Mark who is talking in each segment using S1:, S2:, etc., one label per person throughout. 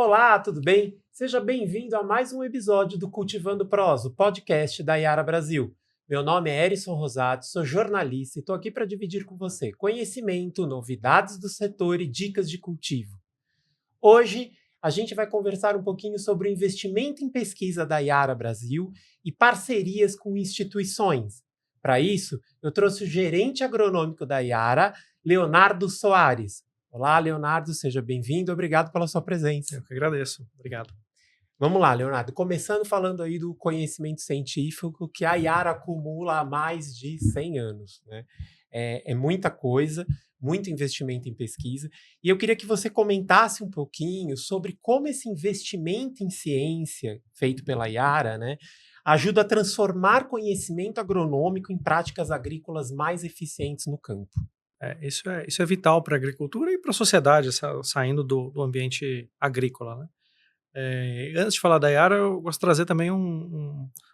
S1: Olá, tudo bem? Seja bem-vindo a mais um episódio do Cultivando Prós, o podcast da Yara Brasil. Meu nome é Erison Rosato, sou jornalista e estou aqui para dividir com você conhecimento, novidades do setor e dicas de cultivo. Hoje a gente vai conversar um pouquinho sobre o investimento em pesquisa da Yara Brasil e parcerias com instituições. Para isso, eu trouxe o gerente agronômico da Yara, Leonardo Soares. Olá, Leonardo, seja bem-vindo, obrigado pela sua presença.
S2: Eu que agradeço. Obrigado.
S1: Vamos lá, Leonardo. Começando falando aí do conhecimento científico que a Yara acumula há mais de 100 anos, né? É muita coisa, muito investimento em pesquisa. E eu queria que você comentasse um pouquinho sobre como esse investimento em ciência feito pela Yara, né, ajuda a transformar conhecimento agronômico em práticas agrícolas mais eficientes no campo.
S2: Isso é vital para a agricultura e para a sociedade, saindo do ambiente agrícola, né? Antes de falar da Yara, eu gosto de trazer também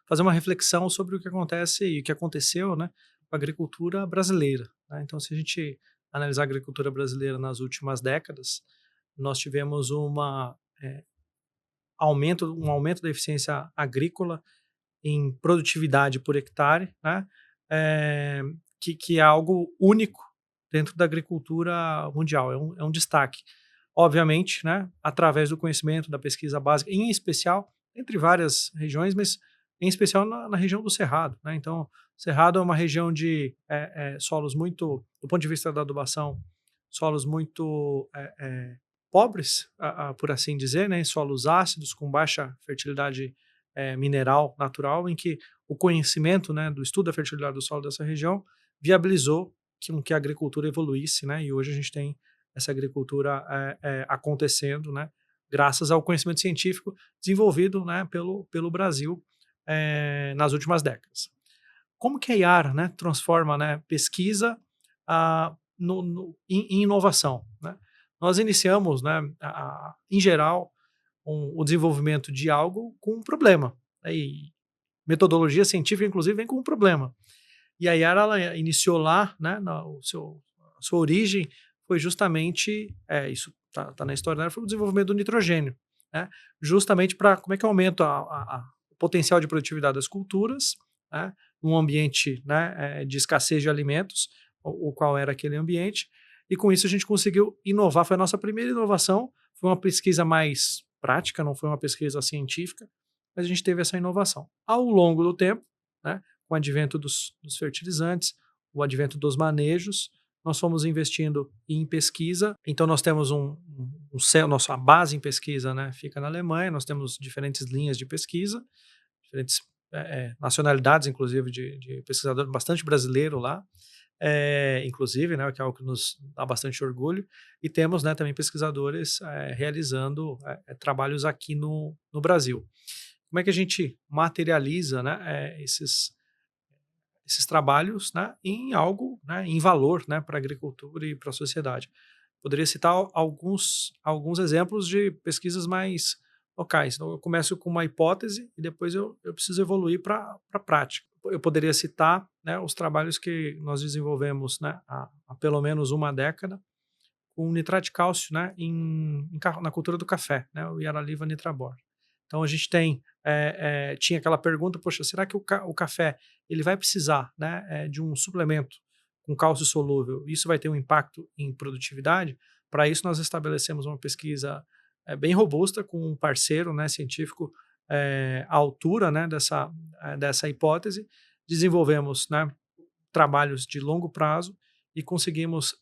S2: fazer uma reflexão sobre o que acontece e o que aconteceu, né, com a agricultura brasileira, né? Então, se a gente analisar a agricultura brasileira nas últimas décadas, nós tivemos eh, um aumento da eficiência agrícola em produtividade por hectare, né, eh, que é algo único dentro da agricultura mundial, é um destaque. Obviamente, né, através do conhecimento, da pesquisa básica, em especial, entre várias regiões, mas em especial na região do Cerrado, né? Então, Cerrado é uma região de solos muito, do ponto de vista da adubação, solos muito pobres, por assim dizer, né? Solos ácidos, com baixa fertilidade mineral natural, em que o conhecimento, né, do estudo da fertilidade do solo dessa região viabilizou que a agricultura evoluísse, né? E hoje a gente tem essa agricultura acontecendo, né, graças ao conhecimento científico desenvolvido, né, pelo Brasil nas últimas décadas. Como que a IAR, né, transforma, né, pesquisa em inovação, né? Nós iniciamos, né, em geral, o desenvolvimento de algo com um problema, né, e metodologia científica, inclusive, vem com um problema. E a Yara, ela iniciou lá, né, a sua origem foi justamente, isso tá na história dela, foi o desenvolvimento do nitrogênio, né, justamente para como é que eu aumento o potencial de produtividade das culturas, né, num ambiente, né, de escassez de alimentos, o qual era aquele ambiente, e com isso a gente conseguiu inovar, foi a nossa primeira inovação, foi uma pesquisa mais prática, não foi uma pesquisa científica, mas a gente teve essa inovação. Ao longo do tempo, né, com o advento dos fertilizantes, o advento dos manejos, nós fomos investindo em pesquisa. Então, nós temos nossa base em pesquisa, né, fica na Alemanha, nós temos diferentes linhas de pesquisa, diferentes nacionalidades, inclusive, de pesquisador bastante brasileiro lá, inclusive, né, que é algo que nos dá bastante orgulho, e temos, né, também pesquisadores realizando trabalhos aqui no Brasil. Como é que a gente materializa, né, esses trabalhos, né, em algo, né, em valor, né, para a agricultura e para a sociedade? Poderia citar alguns exemplos de pesquisas mais locais. Então, eu começo com uma hipótese e depois eu preciso evoluir para a prática. Eu poderia citar, né, os trabalhos que nós desenvolvemos, né, há pelo menos uma década com nitrato de cálcio, né, na cultura do café, né, o Yaraliva nitrabor. Então a gente tinha aquela pergunta, poxa, será que o café ele vai precisar, né, de um suplemento com cálcio solúvel? Isso vai ter um impacto em produtividade? Para isso nós estabelecemos uma pesquisa bem robusta com um parceiro, né, científico à altura, né, dessa hipótese. Desenvolvemos, né, trabalhos de longo prazo e conseguimos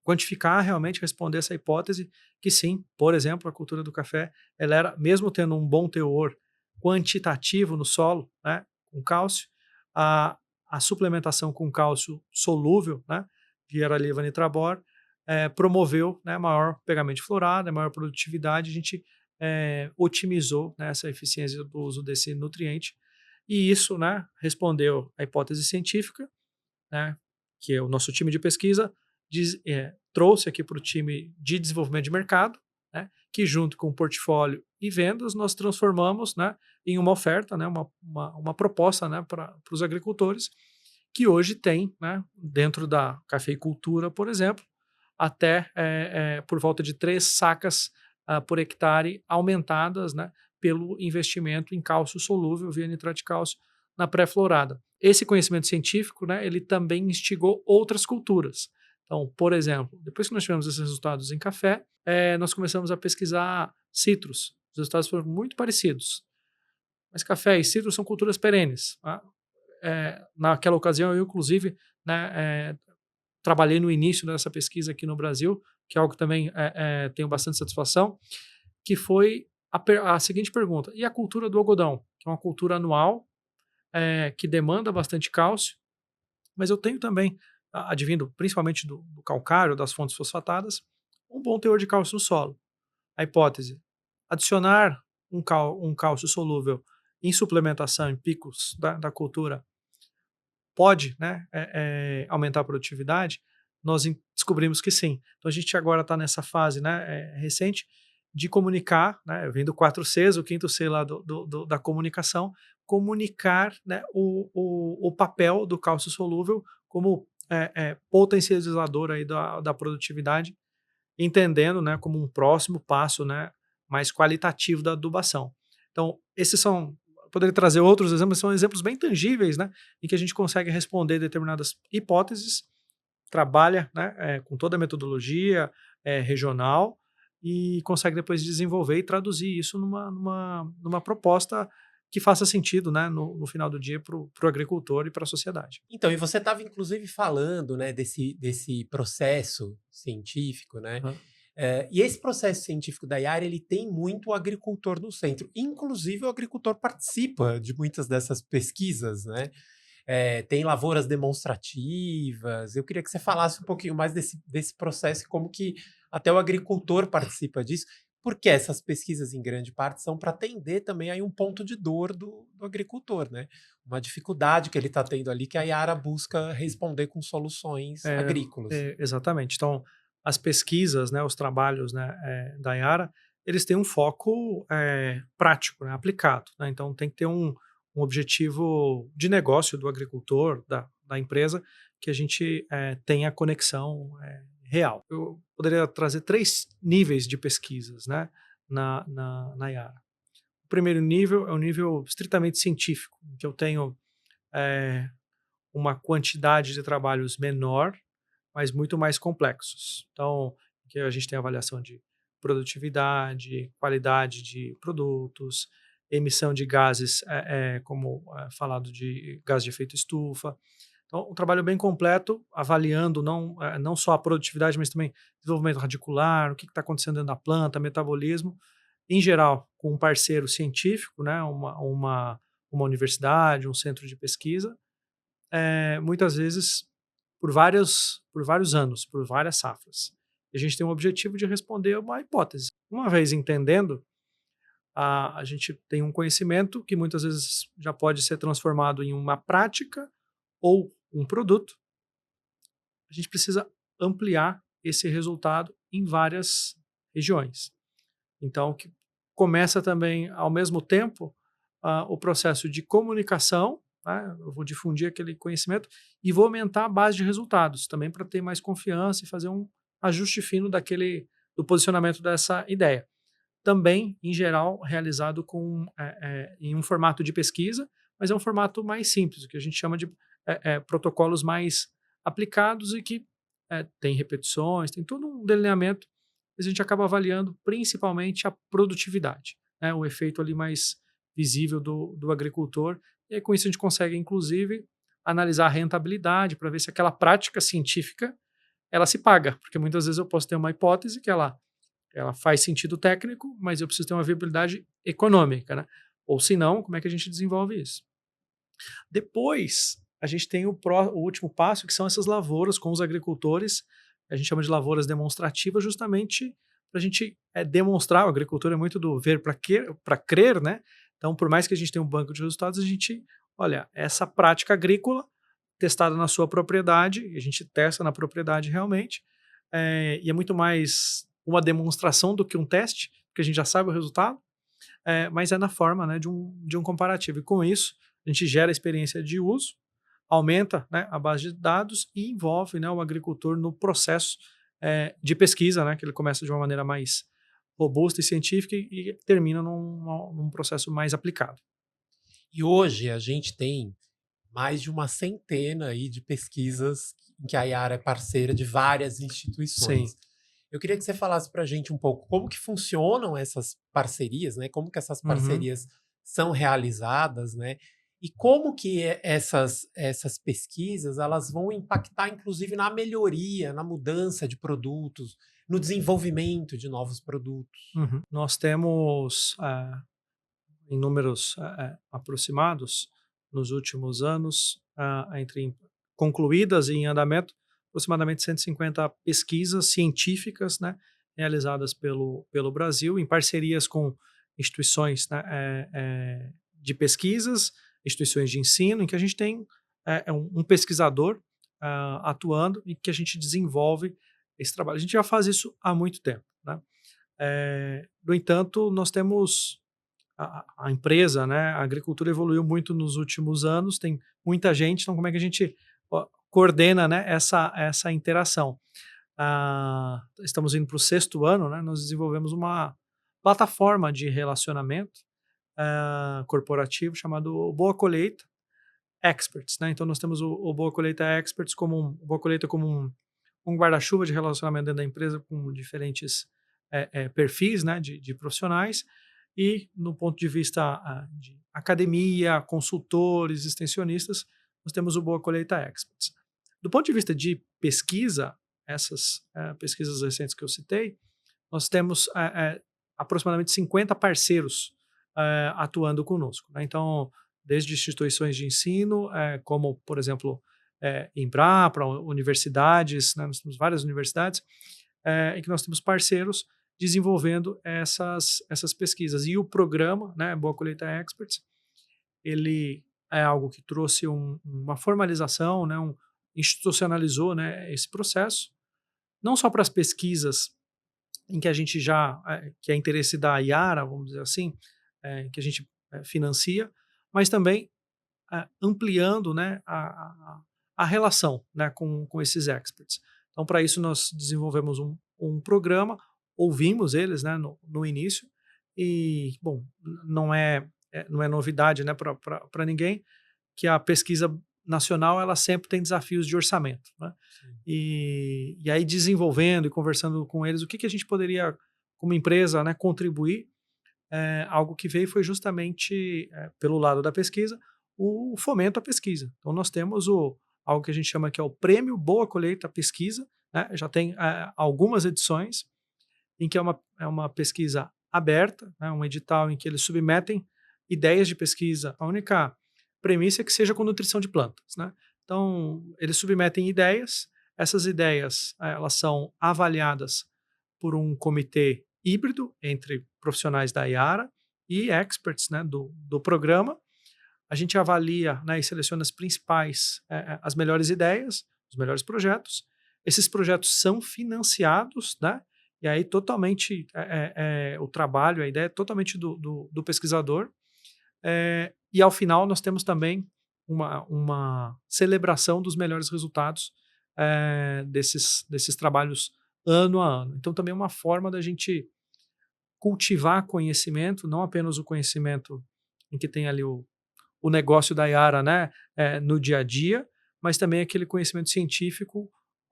S2: quantificar, realmente responder essa hipótese que sim, por exemplo, a cultura do café, ela era, mesmo tendo um bom teor quantitativo no solo, né, com cálcio, a, a suplementação com cálcio solúvel, né, via Araliva nitrabor, promoveu, né, maior pegamento de florada, maior produtividade, a gente otimizou, né, essa eficiência do uso desse nutriente, e isso, né, respondeu à hipótese científica, né, que é o nosso time de pesquisa, trouxe aqui para o time de desenvolvimento de mercado, né, que junto com o portfólio e vendas nós transformamos, né, em uma oferta, né, uma proposta, né, para os agricultores, que hoje tem, né, dentro da cafeicultura, por exemplo, até por volta de 3 sacas por hectare aumentadas, né, pelo investimento em cálcio solúvel via nitrato de cálcio na pré-florada. Esse conhecimento científico, né, ele também instigou outras culturas. Então, por exemplo, depois que nós tivemos esses resultados em café, nós começamos a pesquisar citros. Os resultados foram muito parecidos. Mas café e citros são culturas perenes. Tá? Naquela ocasião, eu, inclusive, né, trabalhei no início dessa pesquisa aqui no Brasil, que é algo que também tenho bastante satisfação, que foi a seguinte pergunta: e a cultura do algodão? Que é uma cultura anual, que demanda bastante cálcio, mas eu tenho também, advindo principalmente do calcário, das fontes fosfatadas, um bom teor de cálcio no solo. A hipótese: adicionar um cálcio solúvel em suplementação, em picos da cultura, pode, né, aumentar a produtividade? Nós descobrimos que sim. Então a gente agora está nessa fase, né, recente de comunicar, né, vem do 4Cs, o quinto C lá da comunicação, comunicar, né, o papel do cálcio solúvel como potencializador aí da produtividade, entendendo, né, como um próximo passo, né, mais qualitativo da adubação. Então, esses são, poderia trazer outros exemplos, são exemplos bem tangíveis, né, em que a gente consegue responder determinadas hipóteses, trabalha, né, com toda a metodologia regional e consegue depois desenvolver e traduzir isso numa proposta que faça sentido, né, no final do dia para o agricultor e para a sociedade.
S1: Então, e você estava inclusive falando, né, desse processo científico, né?
S2: Uhum.
S1: E esse processo científico da Yara, ele tem muito o agricultor no centro. Inclusive, o agricultor participa de muitas dessas pesquisas, né? Tem lavouras demonstrativas. Eu queria que você falasse um pouquinho mais desse processo e como que até o agricultor participa disso, porque essas pesquisas, em grande parte, são para atender também aí um ponto de dor do agricultor, né? Uma dificuldade que ele está tendo ali, que a Yara busca responder com soluções agrícolas.
S2: Exatamente. Então, as pesquisas, né, os trabalhos, né, da Yara, eles têm um foco prático, né, aplicado. Né? Então, tem que ter um objetivo de negócio do agricultor, da empresa, que a gente tenha conexão real. Eu poderia trazer 3 níveis de pesquisas, né, na Yara. O primeiro nível é o nível estritamente científico, em que eu tenho uma quantidade de trabalhos menor, mas muito mais complexos. Então, que a gente tem avaliação de produtividade, qualidade de produtos, emissão de gases, como falado de gás de efeito estufa. Então, um trabalho bem completo, avaliando não só a produtividade, mas também desenvolvimento radicular, o que está acontecendo dentro da planta, metabolismo, em geral, com um parceiro científico, né, uma universidade, um centro de pesquisa, muitas vezes por vários anos, por várias safras. E a gente tem um objetivo de responder uma hipótese. Uma vez entendendo, a gente tem um conhecimento que muitas vezes já pode ser transformado em uma prática ou um produto. A gente precisa ampliar esse resultado em várias regiões. Então, que começa também, ao mesmo tempo, o processo de comunicação, né? Eu vou difundir aquele conhecimento e vou aumentar a base de resultados, também para ter mais confiança e fazer um ajuste fino do posicionamento dessa ideia. Também, em geral, realizado em um formato de pesquisa, mas é um formato mais simples, o que a gente chama de protocolos mais aplicados e que tem repetições, tem todo um delineamento, mas a gente acaba avaliando principalmente a produtividade, né, o efeito ali mais visível do agricultor, e aí, com isso a gente consegue, inclusive, analisar a rentabilidade para ver se aquela prática científica ela se paga, porque muitas vezes eu posso ter uma hipótese que ela faz sentido técnico, mas eu preciso ter uma viabilidade econômica, né? Ou se não, como é que a gente desenvolve isso? Depois, a gente tem o último passo, que são essas lavouras com os agricultores, a gente chama de lavouras demonstrativas, justamente para a gente demonstrar, o agricultor é muito do ver para crer, né? Então, por mais que a gente tenha um banco de resultados, a gente, olha, essa prática agrícola testada na sua propriedade, a gente testa na propriedade realmente, e é muito mais uma demonstração do que um teste, porque a gente já sabe o resultado, mas é na forma, né, de um comparativo. E com isso, a gente gera experiência de uso, aumenta, né, a base de dados e envolve, né, o agricultor no processo de pesquisa, né, que ele começa de uma maneira mais robusta e científica e termina num processo mais aplicado.
S1: E hoje a gente tem mais de uma centena aí de pesquisas em que a Yara é parceira de várias
S2: Sim.
S1: instituições. Eu queria que você falasse para a gente um pouco como que funcionam essas parcerias, né? Como que essas
S2: Uhum.
S1: parcerias são realizadas, né? E como que essas pesquisas elas vão impactar, inclusive, na melhoria, na mudança de produtos, no desenvolvimento de novos produtos.
S2: Uhum. Nós temos, em números aproximados, nos últimos anos, concluídas e em andamento, aproximadamente 150 pesquisas científicas, né, realizadas pelo Brasil, em parcerias com instituições, né, de pesquisas, instituições de ensino, em que a gente tem um pesquisador atuando e que a gente desenvolve esse trabalho. A gente já faz isso há muito tempo. Né? No entanto, nós temos a empresa, né, a agricultura evoluiu muito nos últimos anos, tem muita gente, então como é que a gente coordena, né, essa interação? Estamos indo para o 6º ano, né, nós desenvolvemos uma plataforma de relacionamento corporativo chamado Boa Colheita Experts. Né? Então nós temos o Boa Colheita Experts Boa Colheita como um guarda-chuva de relacionamento dentro da empresa com diferentes perfis, né, de profissionais, e no ponto de vista de academia, consultores, extensionistas, nós temos o Boa Colheita Experts. Do ponto de vista de pesquisa, essas pesquisas recentes que eu citei, nós temos aproximadamente 50 parceiros atuando conosco. Né? Então, desde instituições de ensino, como, por exemplo, Embrapa, universidades, né? Nós temos várias universidades, em que nós temos parceiros desenvolvendo essas pesquisas. E o programa, né, Boa Colheita Experts, ele é algo que trouxe uma formalização, né, institucionalizou, né, esse processo, não só para as pesquisas em que a gente já, que é interesse da Yara, vamos dizer assim, que a gente financia, mas também ampliando, né, a relação, né, com esses experts. Então, para isso, nós desenvolvemos um programa, ouvimos eles, né, no início, e, bom, não é novidade, né, para ninguém que a pesquisa nacional ela sempre tem desafios de orçamento. Né? E aí, desenvolvendo e conversando com eles, o que a gente poderia, como empresa, né, contribuir. Algo que veio foi justamente, pelo lado da pesquisa, o fomento à pesquisa. Então, nós temos algo que a gente chama que é o Prêmio Boa Colheita Pesquisa, né? Já tem algumas edições, em que é uma pesquisa aberta, né? Um edital em que eles submetem ideias de pesquisa. A única premissa é que seja com nutrição de plantas. Né? Então, eles submetem ideias, essas ideias elas são avaliadas por um comitê híbrido entre profissionais da Yara e experts, né, do programa. A gente avalia, né, e seleciona as principais, as melhores ideias, os melhores projetos. Esses projetos são financiados, né, e aí totalmente o trabalho, a ideia é totalmente do pesquisador. E ao final nós temos também uma celebração dos melhores resultados desses trabalhos ano a ano. Então também é uma forma da gente cultivar conhecimento, não apenas o conhecimento em que tem ali o negócio da Yara, né, no dia a dia, mas também aquele conhecimento científico,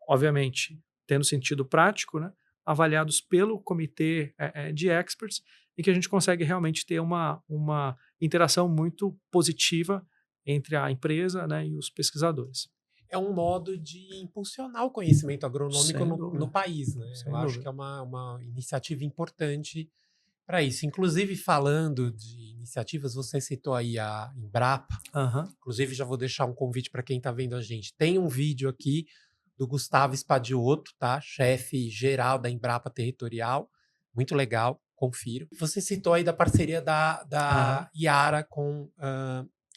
S2: obviamente, tendo sentido prático, né, avaliados pelo comitê de experts, em que a gente consegue realmente ter uma interação muito positiva entre a empresa, né, e os pesquisadores.
S1: É um modo de impulsionar o conhecimento agronômico
S2: Sem
S1: no
S2: dúvida,
S1: país, né? Eu
S2: sem
S1: acho que
S2: dúvida.
S1: é uma iniciativa importante para isso. Inclusive, falando de iniciativas, você citou aí a Embrapa.
S2: Aham.
S1: Inclusive, já vou deixar um convite para quem está vendo a gente. Tem um vídeo aqui do Gustavo Spadiotto, tá? Chefe geral da Embrapa Territorial. Muito legal, confiro. Você citou aí da parceria
S2: Aham.
S1: da Yara com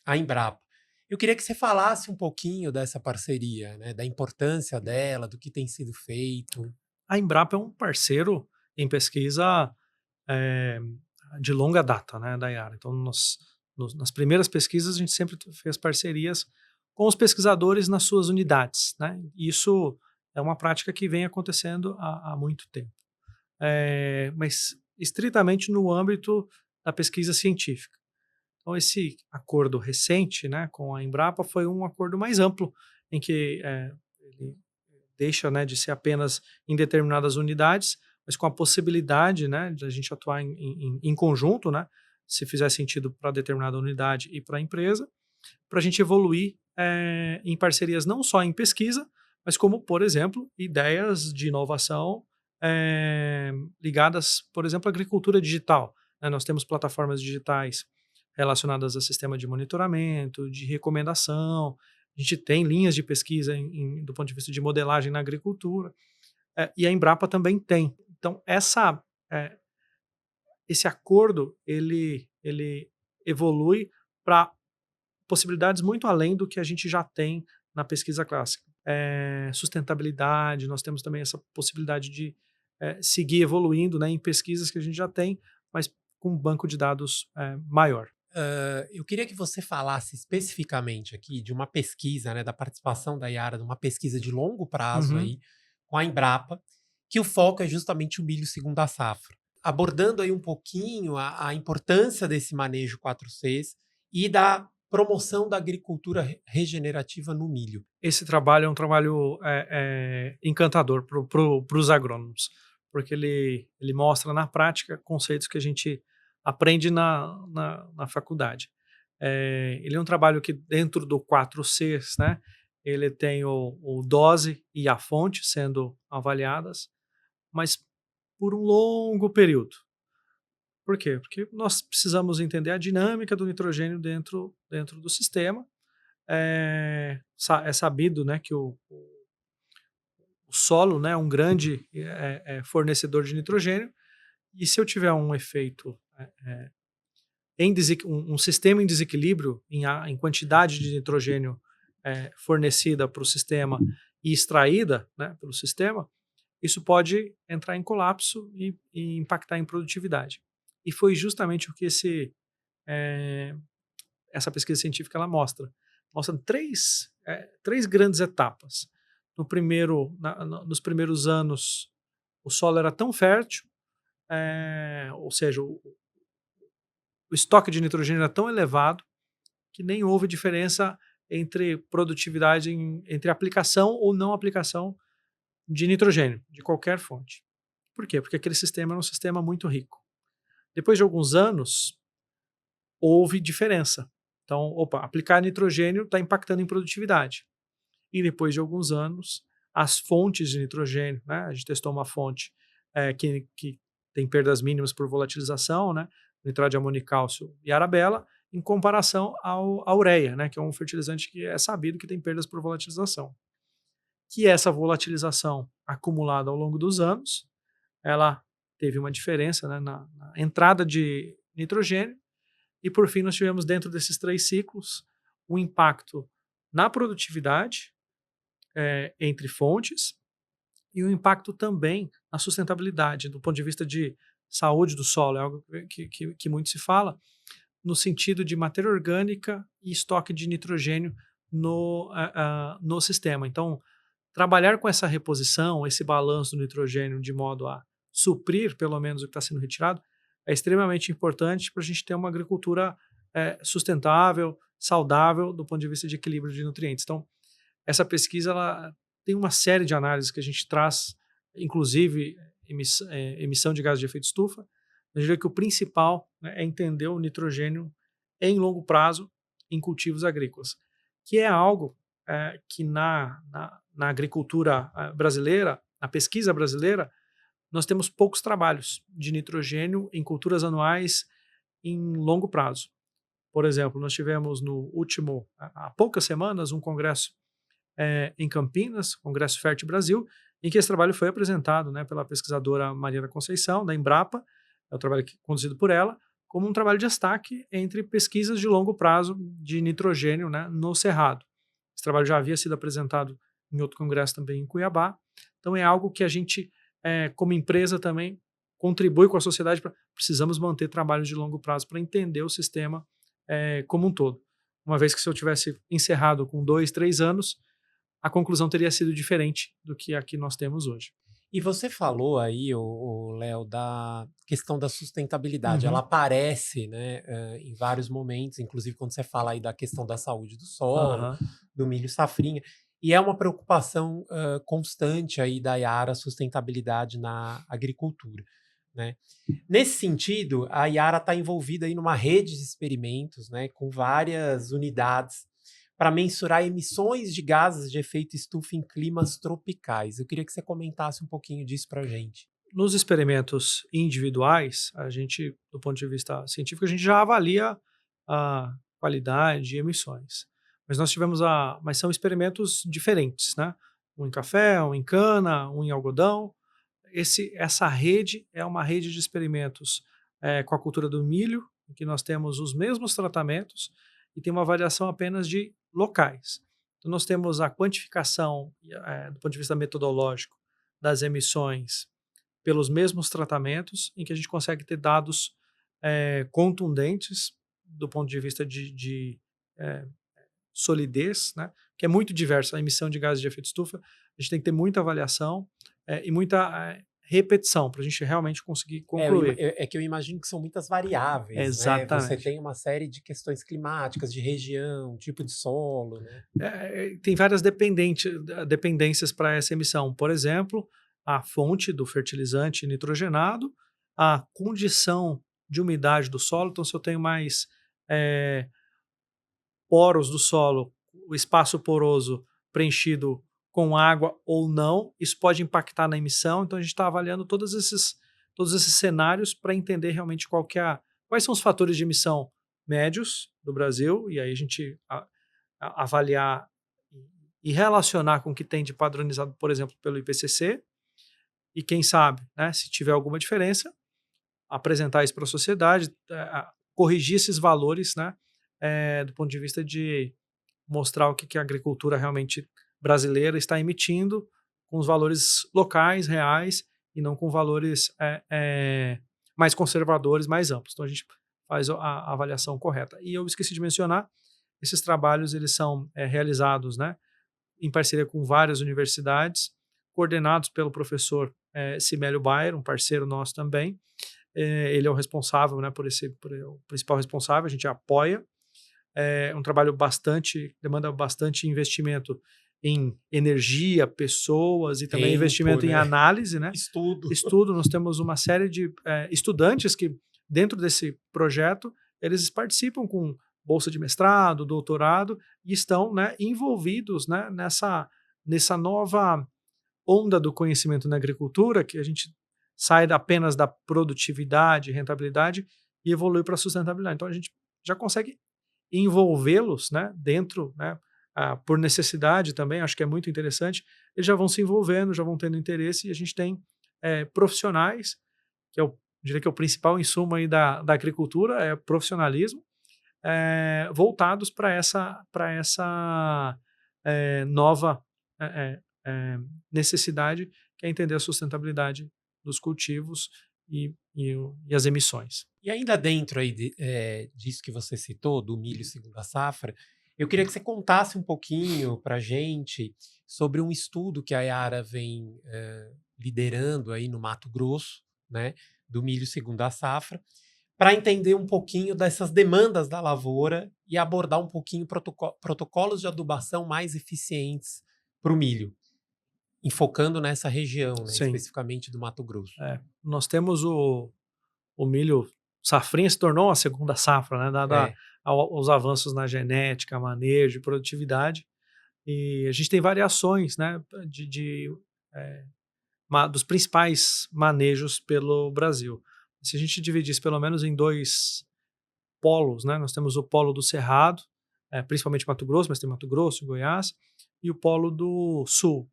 S1: a Embrapa. Eu queria que você falasse um pouquinho dessa parceria, né? Da importância dela, do que tem sido feito.
S2: A Embrapa é um parceiro em pesquisa eh, de longa data, né, da Yara. Então, nas primeiras pesquisas, a gente sempre fez parcerias com os pesquisadores nas suas unidades. Né? Isso é uma prática que vem acontecendo há muito tempo. Mas estritamente no âmbito da pesquisa científica. Então, esse acordo recente, né, com a Embrapa foi um acordo mais amplo, em que ele deixa, né, de ser apenas em determinadas unidades, mas com a possibilidade, né, de a gente atuar em conjunto, né, se fizer sentido para determinada unidade e para a empresa, para a gente evoluir em parcerias não só em pesquisa, mas como, por exemplo, ideias de inovação ligadas, por exemplo, à agricultura digital, né? Nós temos plataformas digitais relacionadas a sistema de monitoramento, de recomendação, a gente tem linhas de pesquisa do ponto de vista de modelagem na agricultura, e a Embrapa também tem. Então, eh, esse acordo, ele evolui para possibilidades muito além do que a gente já tem na pesquisa clássica. Sustentabilidade, nós temos também essa possibilidade de seguir evoluindo, né, em pesquisas que a gente já tem, mas com um banco de dados maior.
S1: Eu queria que você falasse especificamente aqui de uma pesquisa, né, da participação da Yara, de uma pesquisa de longo prazo
S2: Uhum.
S1: aí, com a Embrapa, que o foco é justamente o milho segunda safra. Abordando aí um pouquinho a importância desse manejo 4Cs e da promoção da agricultura regenerativa no milho.
S2: Esse trabalho é um trabalho encantador para os agrônomos, porque ele mostra na prática conceitos que a gente aprende na faculdade. Ele é um trabalho que dentro do 4Cs, né, ele tem o dose e a fonte sendo avaliadas, mas por um longo período. Por quê? Porque nós precisamos entender a dinâmica do nitrogênio dentro do sistema. É sabido, né, que o solo, né, é um grande fornecedor de nitrogênio, e se eu tiver um efeito um sistema em desequilíbrio em quantidade de nitrogênio fornecida para o sistema e extraída, né, pelo sistema, isso pode entrar em colapso e impactar em produtividade. E foi justamente o que essa pesquisa científica ela mostra. Mostra três grandes etapas. Nos primeiros anos, o solo era tão fértil, ou seja, o estoque de nitrogênio era tão elevado que nem houve diferença entre produtividade entre aplicação ou não aplicação de nitrogênio, de qualquer fonte. Por quê? Porque aquele sistema era um sistema muito rico. Depois de alguns anos, houve diferença. Então, aplicar nitrogênio está impactando em produtividade. E depois de alguns anos, as fontes de nitrogênio, né, a gente testou uma fonte que tem perdas mínimas por volatilização, né, nitrato de amônio e cálcio e arabela, em comparação à ureia, né, que é um fertilizante que é sabido que tem perdas por volatilização. Que essa volatilização acumulada ao longo dos anos, ela teve uma diferença, né, na entrada de nitrogênio, e por fim nós tivemos dentro desses 3 ciclos um impacto na produtividade entre fontes e um impacto também na sustentabilidade, do ponto de vista de saúde do solo, é algo que muito se fala, no sentido de matéria orgânica e estoque de nitrogênio no sistema. Então, trabalhar com essa reposição, esse balanço do nitrogênio de modo a suprir pelo menos o que está sendo retirado, é extremamente importante para a gente ter uma agricultura sustentável, saudável, do ponto de vista de equilíbrio de nutrientes. Então, essa pesquisa ela tem uma série de análises que a gente traz, inclusive emissão de gases de efeito estufa. Eu diria que o principal, né, é entender o nitrogênio em longo prazo em cultivos agrícolas, que é algo que na agricultura brasileira, na pesquisa brasileira, nós temos poucos trabalhos de nitrogênio em culturas anuais em longo prazo. Por exemplo, nós tivemos há poucas semanas, um congresso em Campinas, Congresso Fértil Brasil, em que esse trabalho foi apresentado, né, pela pesquisadora Maria Conceição, da Embrapa, é o trabalho conduzido por ela, como um trabalho de destaque entre pesquisas de longo prazo de nitrogênio, né, no Cerrado. Esse trabalho já havia sido apresentado em outro congresso também em Cuiabá, então é algo que a gente, como empresa também, contribui com a sociedade. Precisamos manter trabalhos de longo prazo para entender o sistema como um todo. Uma vez que se eu tivesse encerrado com 2, 3 anos, a conclusão teria sido diferente do que aqui nós temos hoje.
S1: E você falou aí, o Léo, da questão da sustentabilidade. Ela
S2: Uhum.
S1: aparece, né, em vários momentos, inclusive quando você fala aí da questão da saúde do solo,
S2: Aham.
S1: do milho safrinha, e é uma preocupação constante aí da Yara, a sustentabilidade na agricultura, né? Nesse sentido, a Yara está envolvida aí numa rede de experimentos, né, com várias unidades para mensurar emissões de gases de efeito estufa em climas tropicais. Eu queria que você comentasse um pouquinho disso para a gente.
S2: Nos experimentos individuais, a gente, do ponto de vista científico, a gente já avalia a qualidade e emissões. Mas nós tivemos mas são experimentos diferentes, né? Um em café, um em cana, um em algodão. Essa rede é uma rede de experimentos com a cultura do milho, em que nós temos os mesmos tratamentos e tem uma variação apenas de locais. Então, nós temos a quantificação, do ponto de vista metodológico, das emissões pelos mesmos tratamentos, em que a gente consegue ter dados contundentes do ponto de vista de eh, solidez, né, que é muito diversa a emissão de gases de efeito estufa. A gente tem que ter muita avaliação e muita repetição para a gente realmente conseguir concluir.
S1: É que eu imagino que são muitas variáveis, né? Você
S2: Exatamente.
S1: tem uma série de questões climáticas, de região, tipo de solo, né?
S2: Tem várias dependências para essa emissão. Por exemplo, a fonte do fertilizante nitrogenado, a condição de umidade do solo. Então, se eu tenho mais eh, poros do solo, o espaço poroso preenchido com água ou não, isso pode impactar na emissão. Então, a gente está avaliando todos esses cenários para entender realmente quais são os fatores de emissão médios do Brasil, e aí a gente avaliar e relacionar com o que tem de padronizado, por exemplo, pelo IPCC, e quem sabe, né, se tiver alguma diferença, apresentar isso para a sociedade, corrigir esses valores, né, do ponto de vista de mostrar o que a agricultura realmente brasileira está emitindo com os valores locais, reais, e não com valores mais conservadores, mais amplos. Então a gente faz a avaliação correta. E eu esqueci de mencionar, esses trabalhos eles são realizados, né, em parceria com várias universidades, coordenados pelo professor Cimélio Bayer, um parceiro nosso também. Ele é o responsável, né, o principal responsável, a gente apoia. É um trabalho demanda bastante investimento em energia, pessoas e também
S1: Tempo,
S2: investimento em
S1: né?
S2: análise, né?
S1: Estudo.
S2: Estudo, nós temos uma série de estudantes que, dentro desse projeto, eles participam com bolsa de mestrado, doutorado, e estão, né, envolvidos, né, nessa nova onda do conhecimento na agricultura, que a gente sai apenas da produtividade, rentabilidade e evolui para a sustentabilidade. Então a gente já consegue envolvê-los, né, dentro, né, por necessidade também, acho que é muito interessante, eles já vão se envolvendo, já vão tendo interesse, e a gente tem profissionais, que diria que é o principal insumo aí da agricultura, é profissionalismo, voltados para essa nova necessidade, que é entender a sustentabilidade dos cultivos e as emissões.
S1: E ainda dentro aí disso que você citou, do milho segundo a safra, eu queria que você contasse um pouquinho para a gente sobre um estudo que a Yara vem liderando aí no Mato Grosso, né, do milho segundo a safra, para entender um pouquinho dessas demandas da lavoura e abordar um pouquinho protocolos de adubação mais eficientes para o milho, enfocando nessa região, né,
S2: Sim.
S1: especificamente do Mato Grosso.
S2: Nós temos o milho safrinha, se tornou a segunda safra, né, dada
S1: É.
S2: aos avanços na genética, manejo e produtividade. E a gente tem variações, né, dos principais manejos pelo Brasil. Se a gente dividisse pelo menos em dois polos, né, nós temos o polo do Cerrado, principalmente Mato Grosso, mas tem Mato Grosso, Goiás, e o polo do Sul,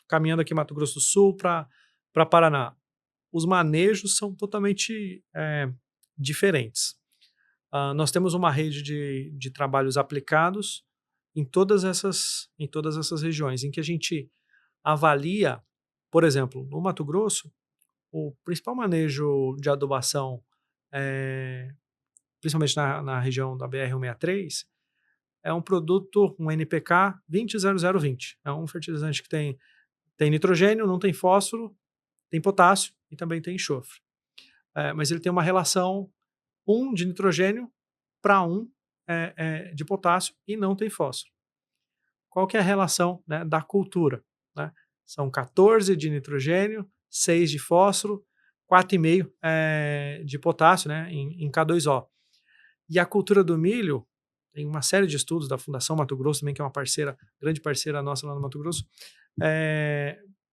S2: caminhando aqui Mato Grosso do Sul para Paraná. Os manejos são totalmente diferentes. Nós temos uma rede de trabalhos aplicados em todas essas regiões, em que a gente avalia, por exemplo, no Mato Grosso, o principal manejo de adubação, principalmente na região da BR-163, é um produto, um NPK 200020. É um fertilizante que tem nitrogênio, não tem fósforo, tem potássio e também tem enxofre. Mas ele tem uma relação 1 de nitrogênio para 1 de potássio e não tem fósforo. Qual que é a relação, né, da cultura? Né? São 14 de nitrogênio, 6 de fósforo, 4,5 de potássio, né, em K2O. E a cultura do milho, tem uma série de estudos da Fundação Mato Grosso também, que é uma grande parceira nossa lá no Mato Grosso,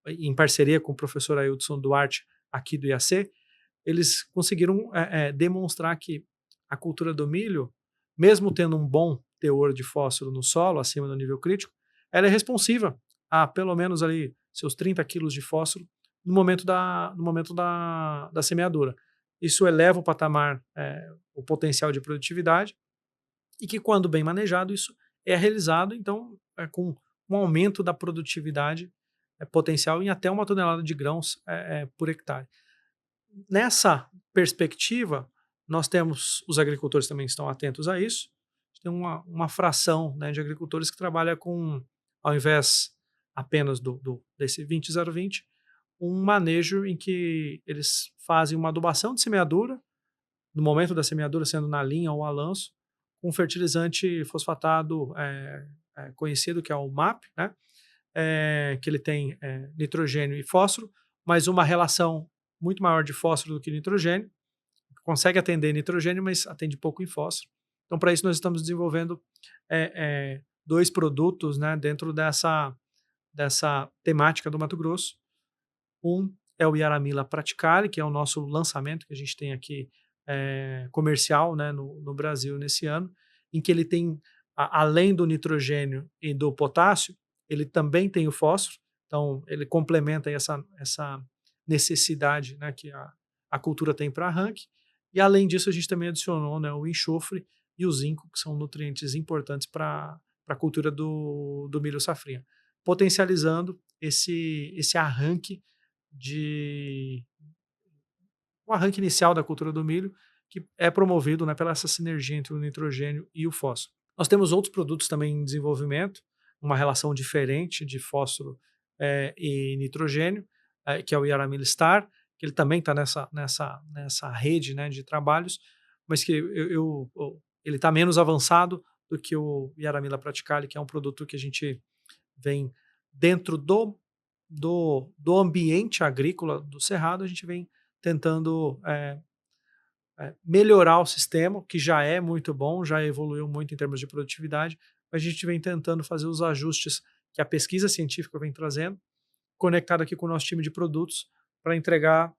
S2: em parceria com o professor Ailton Duarte, aqui do IAC, eles conseguiram demonstrar que a cultura do milho, mesmo tendo um bom teor de fósforo no solo, acima do nível crítico, ela é responsiva a pelo menos ali seus 30 quilos de fósforo no momento da semeadura. Isso eleva o patamar, o potencial de produtividade, e que quando bem manejado isso é realizado, então, com um aumento da produtividade potencial em até 1 tonelada de grãos por hectare. Nessa perspectiva, nós temos, os agricultores também estão atentos a isso, tem uma fração, né, de agricultores que trabalha com, ao invés apenas desse 20-0-20, um manejo em que eles fazem uma adubação de semeadura, no momento da semeadura sendo na linha ou a lanço, com fertilizante fosfatado conhecido, que é o MAP, né, que ele tem nitrogênio e fósforo, mas uma relação muito maior de fósforo do que nitrogênio, consegue atender nitrogênio, mas atende pouco em fósforo. Então, para isso, nós estamos desenvolvendo 2 produtos, né, dentro dessa temática do Mato Grosso. Um é o Yaramila Praticale, que é o nosso lançamento que a gente tem aqui comercial, né, no Brasil nesse ano, em que ele tem, além do nitrogênio e do potássio, ele também tem o fósforo, então ele complementa essa necessidade, né, que a cultura tem para arranque, e além disso a gente também adicionou, né, o enxofre e o zinco, que são nutrientes importantes para a cultura do milho safrinha, potencializando esse arranque o arranque inicial da cultura do milho, que é promovido, né, pela essa sinergia entre o nitrogênio e o fósforo. Nós temos outros produtos também em desenvolvimento, uma relação diferente de fósforo e nitrogênio, que é o Yaramila Star, que ele também está nessa rede, né, de trabalhos, mas que ele está menos avançado do que o Yaramila Praticale, que é um produto que a gente vem dentro do ambiente agrícola do Cerrado, a gente vem tentando melhorar o sistema, que já é muito bom, já evoluiu muito em termos de produtividade, mas a gente vem tentando fazer os ajustes que a pesquisa científica vem trazendo, conectado aqui com o nosso time de produtos, para entregar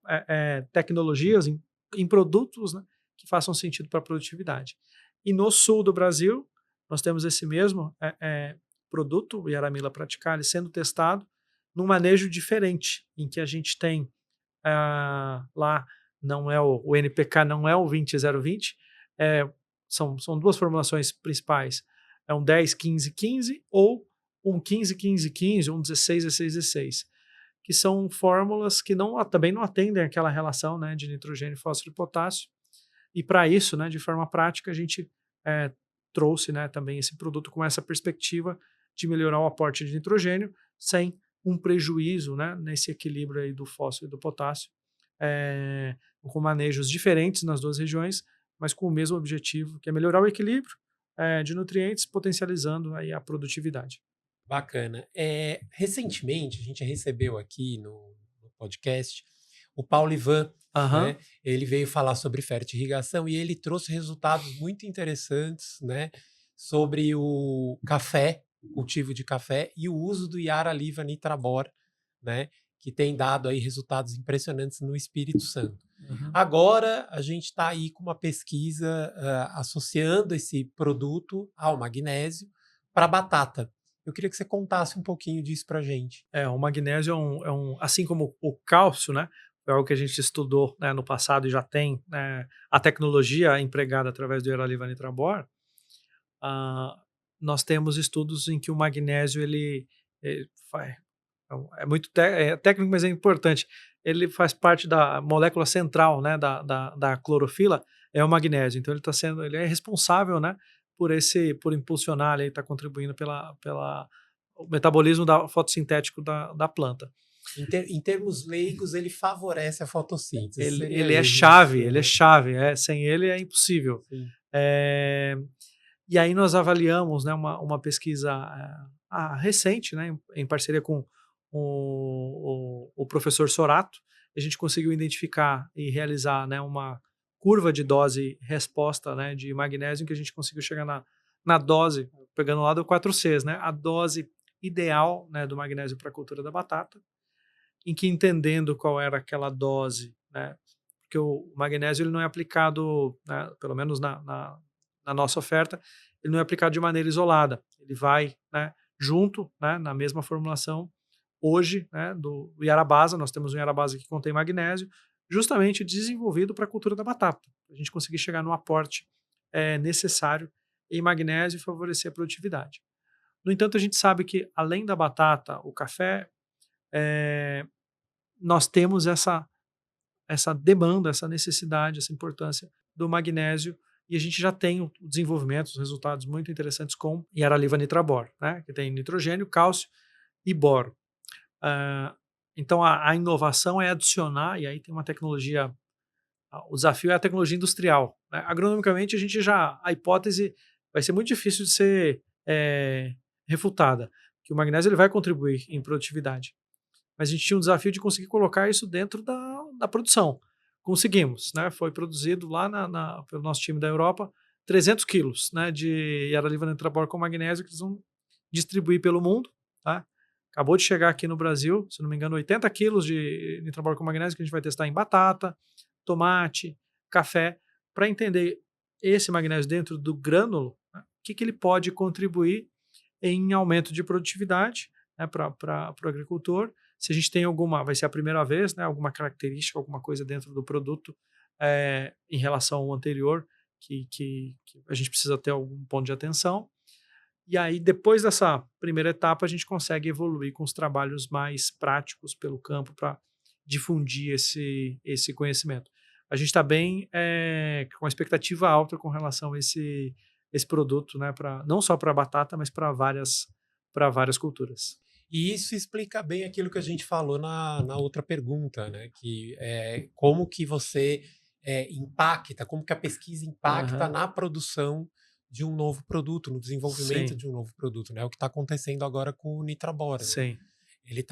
S2: tecnologias em produtos, né, que façam sentido para a produtividade. E no sul do Brasil, nós temos esse mesmo produto, o Yaramila Praticale, sendo testado num manejo diferente, em que a gente tem lá, não é o NPK, não é o 20-0-20, são 2 formulações principais, é um 10-15-15 ou um 15-15-15, um 16-16-16, que são fórmulas que também não atendem aquela relação, né, de nitrogênio, fósforo e potássio, e para isso, né, de forma prática, a gente trouxe, né, também esse produto com essa perspectiva de melhorar o aporte de nitrogênio sem um prejuízo, né, nesse equilíbrio aí do fósforo e do potássio, com manejos diferentes nas 2 regiões, mas com o mesmo objetivo, que é melhorar o equilíbrio de nutrientes, potencializando aí a produtividade.
S1: Bacana. Recentemente, a gente recebeu aqui no podcast o Paulo Ivan,
S2: Aham.
S1: né? Ele veio falar sobre fertirrigação e ele trouxe resultados muito interessantes, né, sobre o café, o cultivo de café e o uso do Yaraliva Nitrabor, né, que tem dado aí resultados impressionantes no Espírito Santo.
S2: Uhum.
S1: Agora a gente está aí com uma pesquisa associando esse produto ao magnésio para batata. Eu queria que você contasse um pouquinho disso para a gente.
S2: O magnésio assim como o cálcio, né, é algo que a gente estudou, né, no passado e já tem, a tecnologia empregada através do Yaraliva Nitrabor. Nós temos estudos em que o magnésio ele muito técnico, mas é importante. Ele faz parte da molécula central, né, da clorofila, é o magnésio. Então ele é responsável, né, por impulsionar, ele está contribuindo pela o metabolismo da fotossintético da planta.
S1: Em termos leigos, ele favorece a fotossíntese.
S2: Ele é chave, sem ele é impossível.
S1: Sim.
S2: E aí nós avaliamos, né, uma pesquisa recente, né, em parceria com o professor Sorato. A gente conseguiu identificar e realizar, né, uma curva de dose-resposta, né, de magnésio, em que a gente conseguiu chegar na dose, pegando lá do 4Cs, né, a dose ideal, né, do magnésio para a cultura da batata, em que, entendendo qual era aquela dose, né, porque o magnésio ele não é aplicado, né, pelo menos na nossa oferta, ele não é aplicado de maneira isolada, ele vai, né, junto, né, na mesma formulação. Hoje, né, do Yarabasa, nós temos um Yarabasa que contém magnésio, justamente desenvolvido para a cultura da batata, para a gente conseguir chegar no aporte necessário em magnésio e favorecer a produtividade. No entanto, a gente sabe que, além da batata, o café, nós temos essa demanda, essa necessidade, essa importância do magnésio, e a gente já tem o desenvolvimento, os resultados muito interessantes com Yaraliva Nitrabor, né, que tem nitrogênio, cálcio e boro. Então a inovação é adicionar, e aí tem uma tecnologia, o desafio é a tecnologia industrial, né? Agronomicamente a hipótese vai ser muito difícil de ser refutada, que o magnésio ele vai contribuir em produtividade. Mas a gente tinha um desafio de conseguir colocar isso dentro da produção. Conseguimos, né? Foi produzido lá pelo nosso time da Europa 300 quilos, né, de Yaraliva Nitrabor com magnésio, que eles vão distribuir pelo mundo, tá? Acabou de chegar aqui no Brasil, se não me engano, 80 quilos de Nitrabor com magnésio, que a gente vai testar em batata, tomate, café, para entender esse magnésio dentro do grânulo, né, o que ele pode contribuir em aumento de produtividade, né, para o agricultor. Se a gente tem vai ser a primeira vez, né, alguma característica, alguma coisa dentro do produto em relação ao anterior, que a gente precisa ter algum ponto de atenção. E aí, depois dessa primeira etapa, a gente consegue evoluir com os trabalhos mais práticos pelo campo para difundir esse conhecimento. A gente está bem com uma expectativa alta com relação a esse produto, né, não só para a batata, mas para várias culturas.
S1: E isso explica bem aquilo que a gente falou na outra pergunta, né? Que como que você impacta, como que a pesquisa impacta na produção de um novo produto, no desenvolvimento
S2: Sim.
S1: de um novo produto, né? O que está acontecendo agora com o Nitrabora.
S2: Sim.
S1: Né?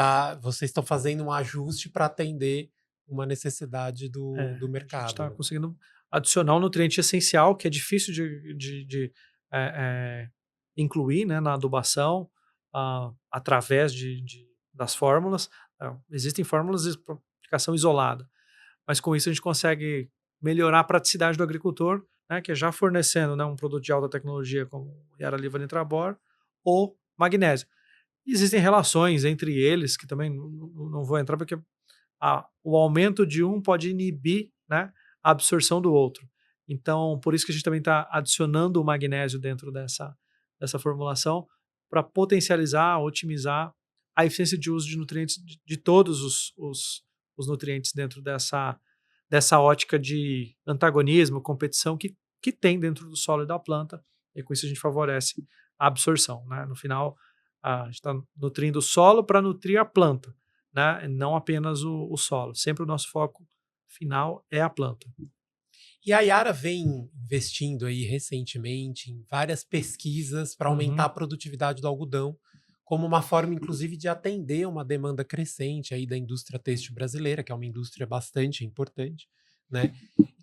S1: Vocês estão fazendo um ajuste para atender uma necessidade do mercado.
S2: A gente está
S1: né?
S2: conseguindo adicionar um nutriente essencial que é difícil de incluir, né, na adubação através das fórmulas. Existem fórmulas de aplicação isolada, mas com isso a gente consegue melhorar a praticidade do agricultor, né, que é já fornecendo, né, um produto de alta tecnologia como o Yaraliva Nitrabor ou magnésio. Existem relações entre eles, que também não vou entrar, porque o aumento de um pode inibir, né, a absorção do outro. Então, por isso que a gente também está adicionando o magnésio dentro dessa formulação, para potencializar, otimizar a eficiência de uso de nutrientes, de todos os nutrientes dentro dessa ótica de antagonismo, competição que tem dentro do solo e da planta, e com isso a gente favorece a absorção. Né? No final, a gente está nutrindo o solo para nutrir a planta, né? Não apenas o solo. Sempre o nosso foco final é a planta.
S1: E a Yara vem investindo aí recentemente em várias pesquisas para aumentar a produtividade do algodão, como uma forma, inclusive, de atender uma demanda crescente aí da indústria têxtil brasileira, que é uma indústria bastante importante, né?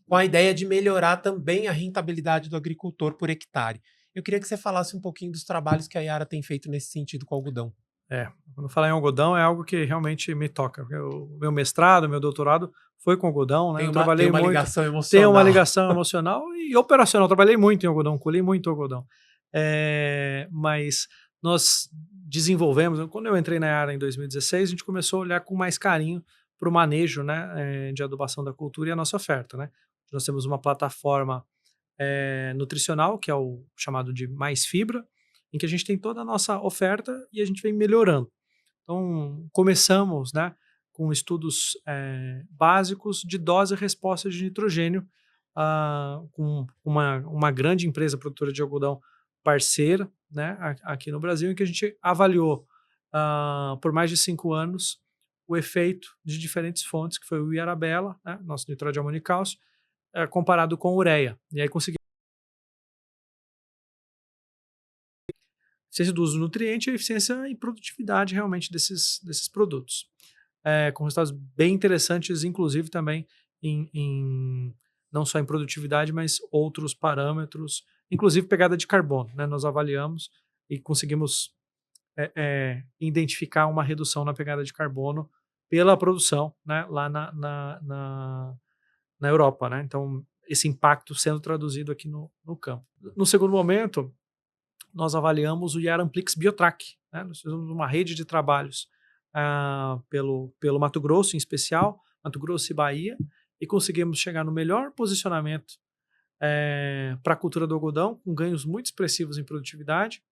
S1: Com a ideia de melhorar também a rentabilidade do agricultor por hectare. Eu queria que você falasse um pouquinho dos trabalhos que a Yara tem feito nesse sentido com o algodão.
S2: Quando falar em algodão é algo que realmente me toca. O meu mestrado, meu doutorado foi com algodão, né?
S1: Tem uma
S2: muito,
S1: ligação emocional.
S2: Tem uma ligação emocional e operacional. Trabalhei muito em algodão, colhi muito algodão. Mas nós desenvolvemos, quando eu entrei na área em 2016, a gente começou a olhar com mais carinho para o manejo, né, de adubação da cultura e a nossa oferta. Né? Nós temos uma plataforma nutricional, que é o chamado de Mais Fibra, em que a gente tem toda a nossa oferta e a gente vem melhorando. Então, começamos, né, com estudos básicos de dose e resposta de nitrogênio com uma grande empresa produtora de algodão parceira, né, aqui no Brasil, em que a gente avaliou por mais de 5 anos o efeito de diferentes fontes, que foi o Iarabella, né, nosso nitrato de amônio e cálcio, comparado com ureia. E aí conseguimos eficiência do uso do nutriente e a eficiência e produtividade realmente desses produtos. Com resultados bem interessantes, inclusive também não só em produtividade, mas outros parâmetros, inclusive pegada de carbono, né? Nós avaliamos e conseguimos identificar uma redução na pegada de carbono pela produção, né? Lá na Europa, né? Então, esse impacto sendo traduzido aqui no campo. No segundo momento, nós avaliamos o Yaramplix Biotrack, né? Nós fizemos uma rede de trabalhos pelo Mato Grosso, em especial, Mato Grosso e Bahia, e conseguimos chegar no melhor posicionamento para a cultura do algodão, com ganhos muito expressivos em produtividade,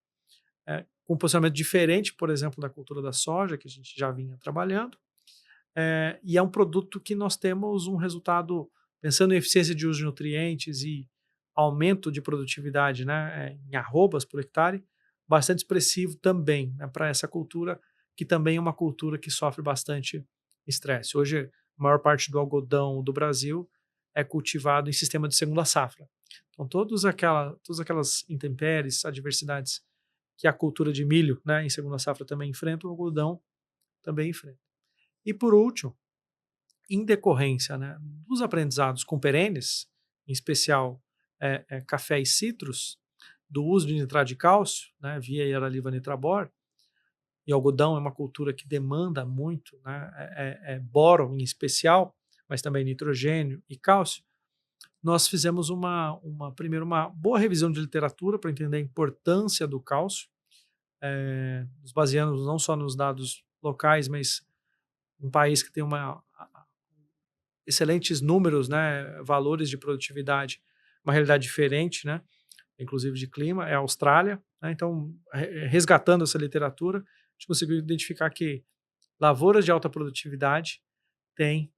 S2: com um posicionamento diferente, por exemplo, da cultura da soja, que a gente já vinha trabalhando, e é um produto que nós temos um resultado, pensando em eficiência de uso de nutrientes e aumento de produtividade, né, em arrobas por hectare, bastante expressivo também, né, para essa cultura, que também é uma cultura que sofre bastante estresse. Hoje, a maior parte do algodão do Brasil é cultivado em sistema de segunda safra. Então, todas aquelas intempéries, adversidades que a cultura de milho, né, em segunda safra também enfrenta, o algodão também enfrenta. E por último, em decorrência, né, dos aprendizados com perenes, em especial café e citros, do uso de nitrato de cálcio, né, via Yaraliva Nitrabor, e algodão é uma cultura que demanda muito, né, boro em especial, mas também nitrogênio e cálcio. Nós fizemos primeiro uma boa revisão de literatura para entender a importância do cálcio, nos baseando não só nos dados locais, mas um país que tem excelentes números, né, valores de produtividade, uma realidade diferente, né, inclusive de clima, é a Austrália, né, então, resgatando essa literatura, a gente conseguiu identificar que lavouras de alta produtividade têm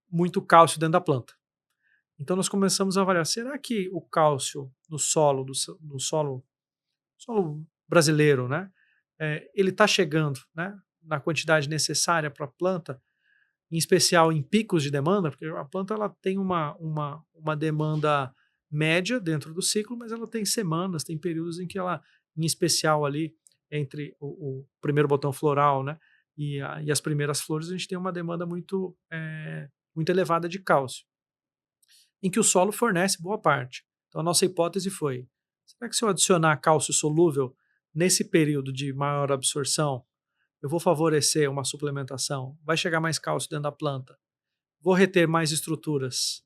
S2: muito cálcio dentro da planta. Então, nós começamos a avaliar, será que o cálcio no solo, no solo brasileiro, né, ele está chegando, né, na quantidade necessária para a planta, em especial em picos de demanda, porque a planta ela tem uma demanda média dentro do ciclo, mas ela tem semanas, tem períodos em que ela, em especial ali, entre o primeiro botão floral, né, e as primeiras flores, a gente tem uma demanda muito elevada de cálcio, em que o solo fornece boa parte. Então a nossa hipótese foi, será que se eu adicionar cálcio solúvel nesse período de maior absorção, eu vou favorecer uma suplementação, vai chegar mais cálcio dentro da planta, vou reter mais estruturas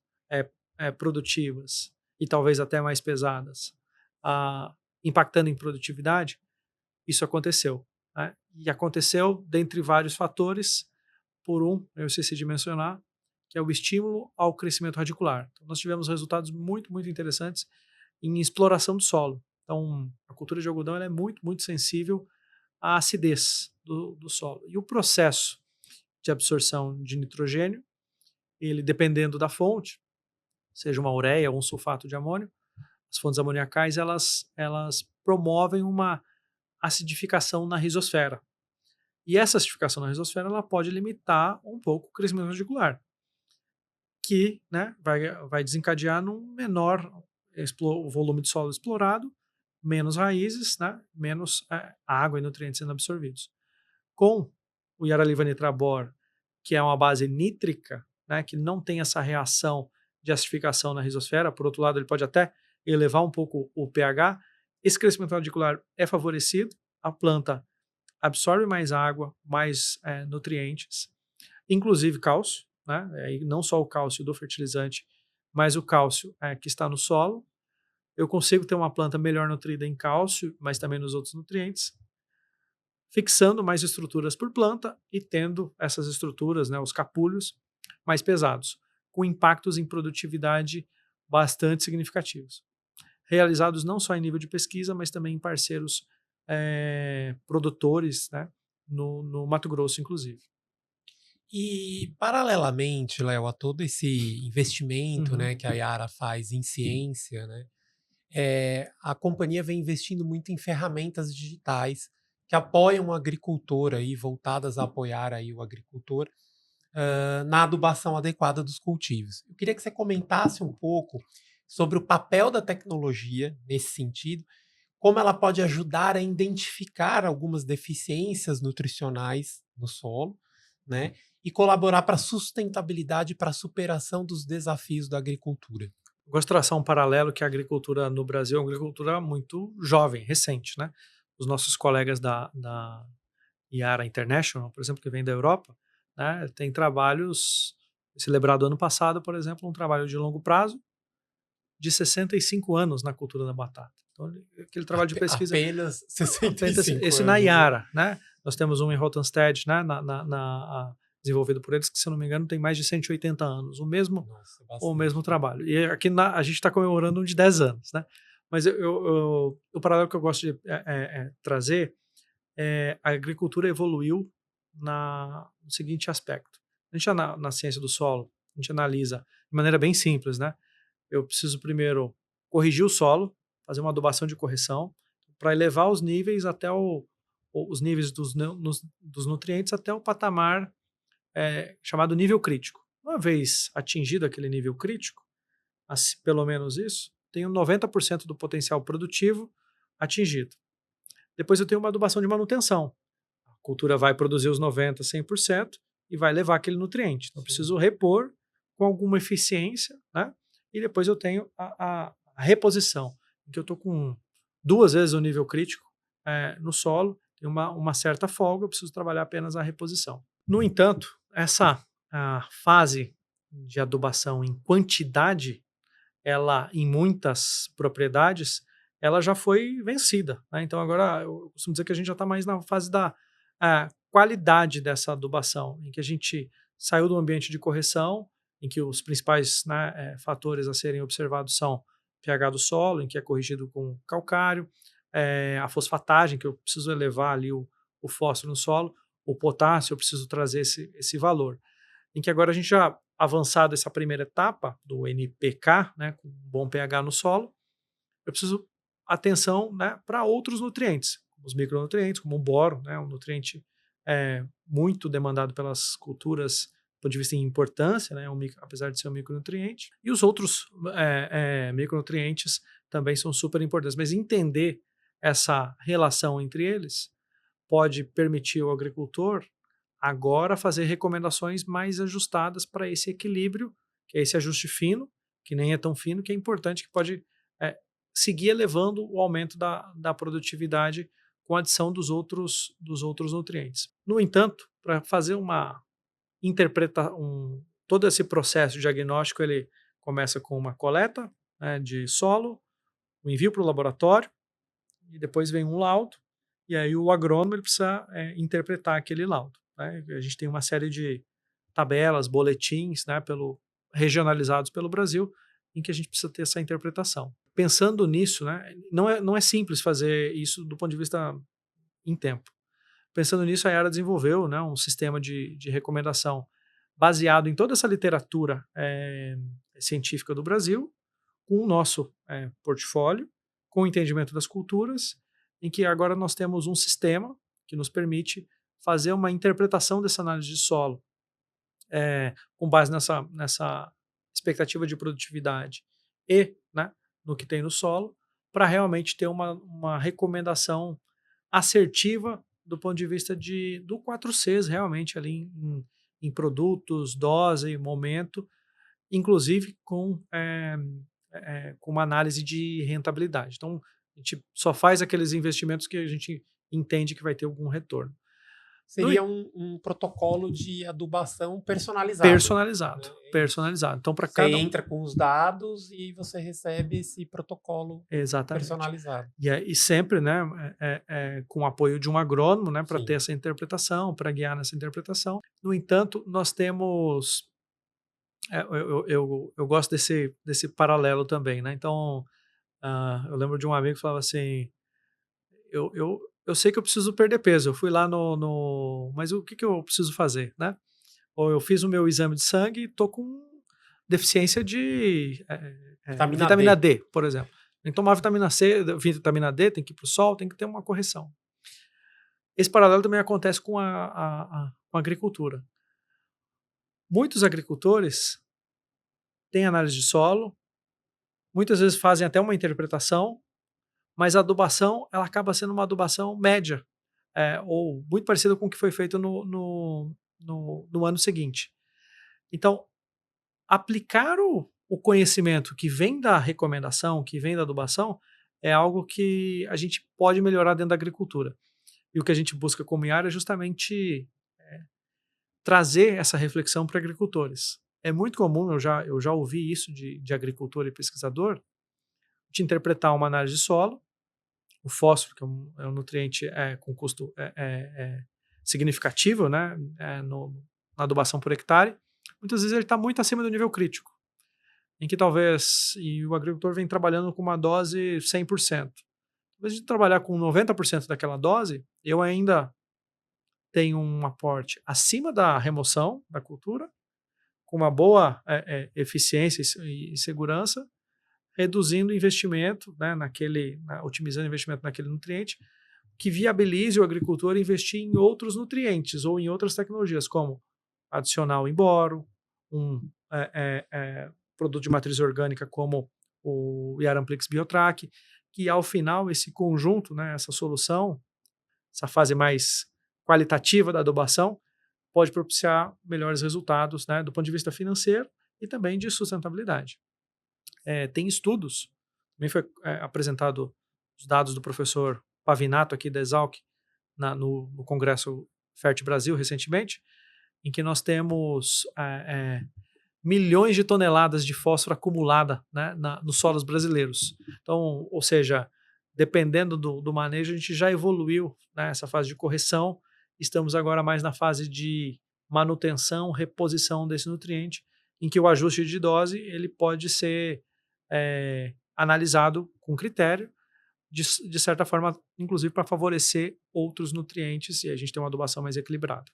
S2: produtivas e talvez até mais pesadas, impactando em produtividade? Isso aconteceu, né? E aconteceu dentre vários fatores, eu esqueci de mencionar, que é o estímulo ao crescimento radicular. Então, nós tivemos resultados muito, muito interessantes em exploração do solo. Então, a cultura de algodão ela é muito, muito sensível à acidez do solo. E o processo de absorção de nitrogênio, ele dependendo da fonte, seja uma ureia ou um sulfato de amônio, as fontes amoniacais elas promovem uma acidificação na rizosfera. E essa acidificação na rizosfera ela pode limitar um pouco o crescimento radicular, que, né, vai desencadear num menor volume de solo explorado, menos raízes, né, menos água e nutrientes sendo absorvidos. Com o Yaraliva Nitrabor, que é uma base nítrica, né, que não tem essa reação de acidificação na rizosfera, por outro lado, ele pode até elevar um pouco o pH, esse crescimento radicular é favorecido, a planta absorve mais água, mais nutrientes, inclusive cálcio, né, e não só o cálcio do fertilizante, mas o cálcio que está no solo. Eu consigo ter uma planta melhor nutrida em cálcio, mas também nos outros nutrientes, fixando mais estruturas por planta e tendo essas estruturas, né, os capulhos, mais pesados, com impactos em produtividade bastante significativos. Realizados não só em nível de pesquisa, mas também em parceiros produtores, né, no Mato Grosso, inclusive.
S1: E, paralelamente, Léo, a todo esse investimento, né, que a Yara faz em ciência, né, a companhia vem investindo muito em ferramentas digitais que apoiam o agricultor aí, voltadas a apoiar aí o agricultor na adubação adequada dos cultivos. Eu queria que você comentasse um pouco sobre o papel da tecnologia nesse sentido, como ela pode ajudar a identificar algumas deficiências nutricionais no solo, né? E colaborar para a sustentabilidade e para a superação dos desafios da agricultura.
S2: Gosto de traçar um paralelo que a agricultura no Brasil é uma agricultura muito jovem, recente, né? Os nossos colegas da Yara International, por exemplo, que vem da Europa, né, tem trabalhos celebrado ano passado, por exemplo, um trabalho de longo prazo de 65 anos na cultura da batata. Então, aquele trabalho de pesquisa...
S1: Apenas 65
S2: esse na
S1: anos.
S2: Yara, né? Nós temos um em Rottenstedt, né, desenvolvido por eles, que, se não me engano, tem mais de 180 anos.
S1: Nossa,
S2: O
S1: bastante.
S2: mesmo trabalho. E aqui a gente está comemorando um de 10 anos, né? Mas o paralelo que eu gosto de trazer é a agricultura evoluiu no seguinte aspecto. A gente, na ciência do solo, a gente analisa de maneira bem simples, né? Eu preciso primeiro corrigir o solo, fazer uma adubação de correção, para elevar os níveis até os níveis dos nutrientes até o patamar chamado nível crítico. Uma vez atingido aquele nível crítico, pelo menos isso, tenho 90% do potencial produtivo atingido. Depois eu tenho uma adubação de manutenção. A cultura vai produzir os 90%, 100% e vai levar aquele nutriente. Então eu preciso repor com alguma eficiência, né? E depois eu tenho a reposição, em que eu estou com 2 vezes o nível crítico no solo, tem uma certa folga, eu preciso trabalhar apenas a reposição. No entanto, essa fase de adubação em quantidade, ela, em muitas propriedades, ela já foi vencida, né? Então agora eu costumo dizer que a gente já está mais na fase da qualidade dessa adubação, em que a gente saiu do ambiente de correção, em que os principais, né, fatores a serem observados são pH do solo, em que é corrigido com calcário, a fosfatagem, que eu preciso elevar ali o fósforo no solo, o potássio, eu preciso trazer esse valor. Em que agora a gente já avançado essa primeira etapa do NPK, né, com bom pH no solo, eu preciso atenção, né, para outros nutrientes, como os micronutrientes, como o boro, né, um nutriente muito demandado pelas culturas do ponto de vista de importância, né, apesar de ser um micronutriente, e os outros micronutrientes também são super importantes, mas entender essa relação entre eles pode permitir ao agricultor agora fazer recomendações mais ajustadas para esse equilíbrio, que é esse ajuste fino, que nem é tão fino, que é importante, que pode seguir elevando o aumento da produtividade com a adição dos outros nutrientes. No entanto, para fazer uma todo esse processo diagnóstico, ele começa com uma coleta, né, de solo, o envio para o laboratório, e depois vem um laudo, e aí o agrônomo ele precisa interpretar aquele laudo, né? A gente tem uma série de tabelas, boletins, né, regionalizados pelo Brasil, em que a gente precisa ter essa interpretação. Pensando nisso, né, não é simples fazer isso do ponto de vista em tempo. Pensando nisso, a Yara desenvolveu, né, um sistema de recomendação baseado em toda essa literatura científica do Brasil, com o nosso portfólio, com o entendimento das culturas, em que agora nós temos um sistema que nos permite fazer uma interpretação dessa análise de solo com base nessa expectativa de produtividade e, né, no que tem no solo, para realmente ter uma recomendação assertiva do ponto de vista do 4Cs, realmente ali em produtos, dose, momento, inclusive com uma análise de rentabilidade. Então, a gente só faz aqueles investimentos que a gente entende que vai ter algum retorno.
S1: Seria um protocolo de adubação personalizado.
S2: Personalizado, né? Personalizado. Então, para cada
S1: entra com os dados e você recebe esse protocolo personalizado.
S2: E sempre, né, com o apoio de um agrônomo, né, para ter essa interpretação, para guiar nessa interpretação. No entanto, nós temos... eu gosto desse paralelo também, né? Então, eu lembro de um amigo que falava assim, eu sei que eu preciso perder peso, eu fui lá mas o que eu preciso fazer, né? Ou eu fiz o meu exame de sangue e estou com deficiência de vitamina D, por exemplo. Tem que tomar vitamina C, vitamina D, tem que ir para o sol, tem que ter uma correção. Esse paralelo também acontece com com a agricultura. Muitos agricultores têm análise de solo, muitas vezes fazem até uma interpretação, mas a adubação ela acaba sendo uma adubação média, ou muito parecida com o que foi feito no ano seguinte. Então, aplicar o conhecimento que vem da recomendação, que vem da adubação, é algo que a gente pode melhorar dentro da agricultura. E o que a gente busca como IAR é justamente trazer essa reflexão para agricultores. É muito comum, eu já ouvi isso de agricultor e pesquisador, de interpretar uma análise de solo, o fósforo, que é um nutriente com custo significativo, né, na adubação por hectare, muitas vezes ele está muito acima do nível crítico, em que talvez, e o agricultor vem trabalhando com uma dose 100%. Talvez de trabalhar com 90% daquela dose, eu ainda tenho um aporte acima da remoção da cultura, com uma boa eficiência e segurança, reduzindo o investimento, né, otimizando o investimento naquele nutriente, que viabilize o agricultor investir em outros nutrientes ou em outras tecnologias, como adicionar o emboro, um produto de matriz orgânica como o Yaramplix Biotrack, que ao final esse conjunto, né, essa solução, essa fase mais qualitativa da adubação, pode propiciar melhores resultados, né, do ponto de vista financeiro e também de sustentabilidade. Tem estudos, também foi apresentado os dados do professor Pavinato aqui da Exalc no Congresso Fert Brasil recentemente, em que nós temos milhões de toneladas de fósforo acumulada, né, nos solos brasileiros. Então, ou seja, dependendo do manejo, a gente já evoluiu, né, essa fase de correção, estamos agora mais na fase de manutenção, reposição desse nutriente, em que o ajuste de dose ele pode ser analisado com critério, de certa forma, inclusive para favorecer outros nutrientes e a gente tem uma adubação mais equilibrada.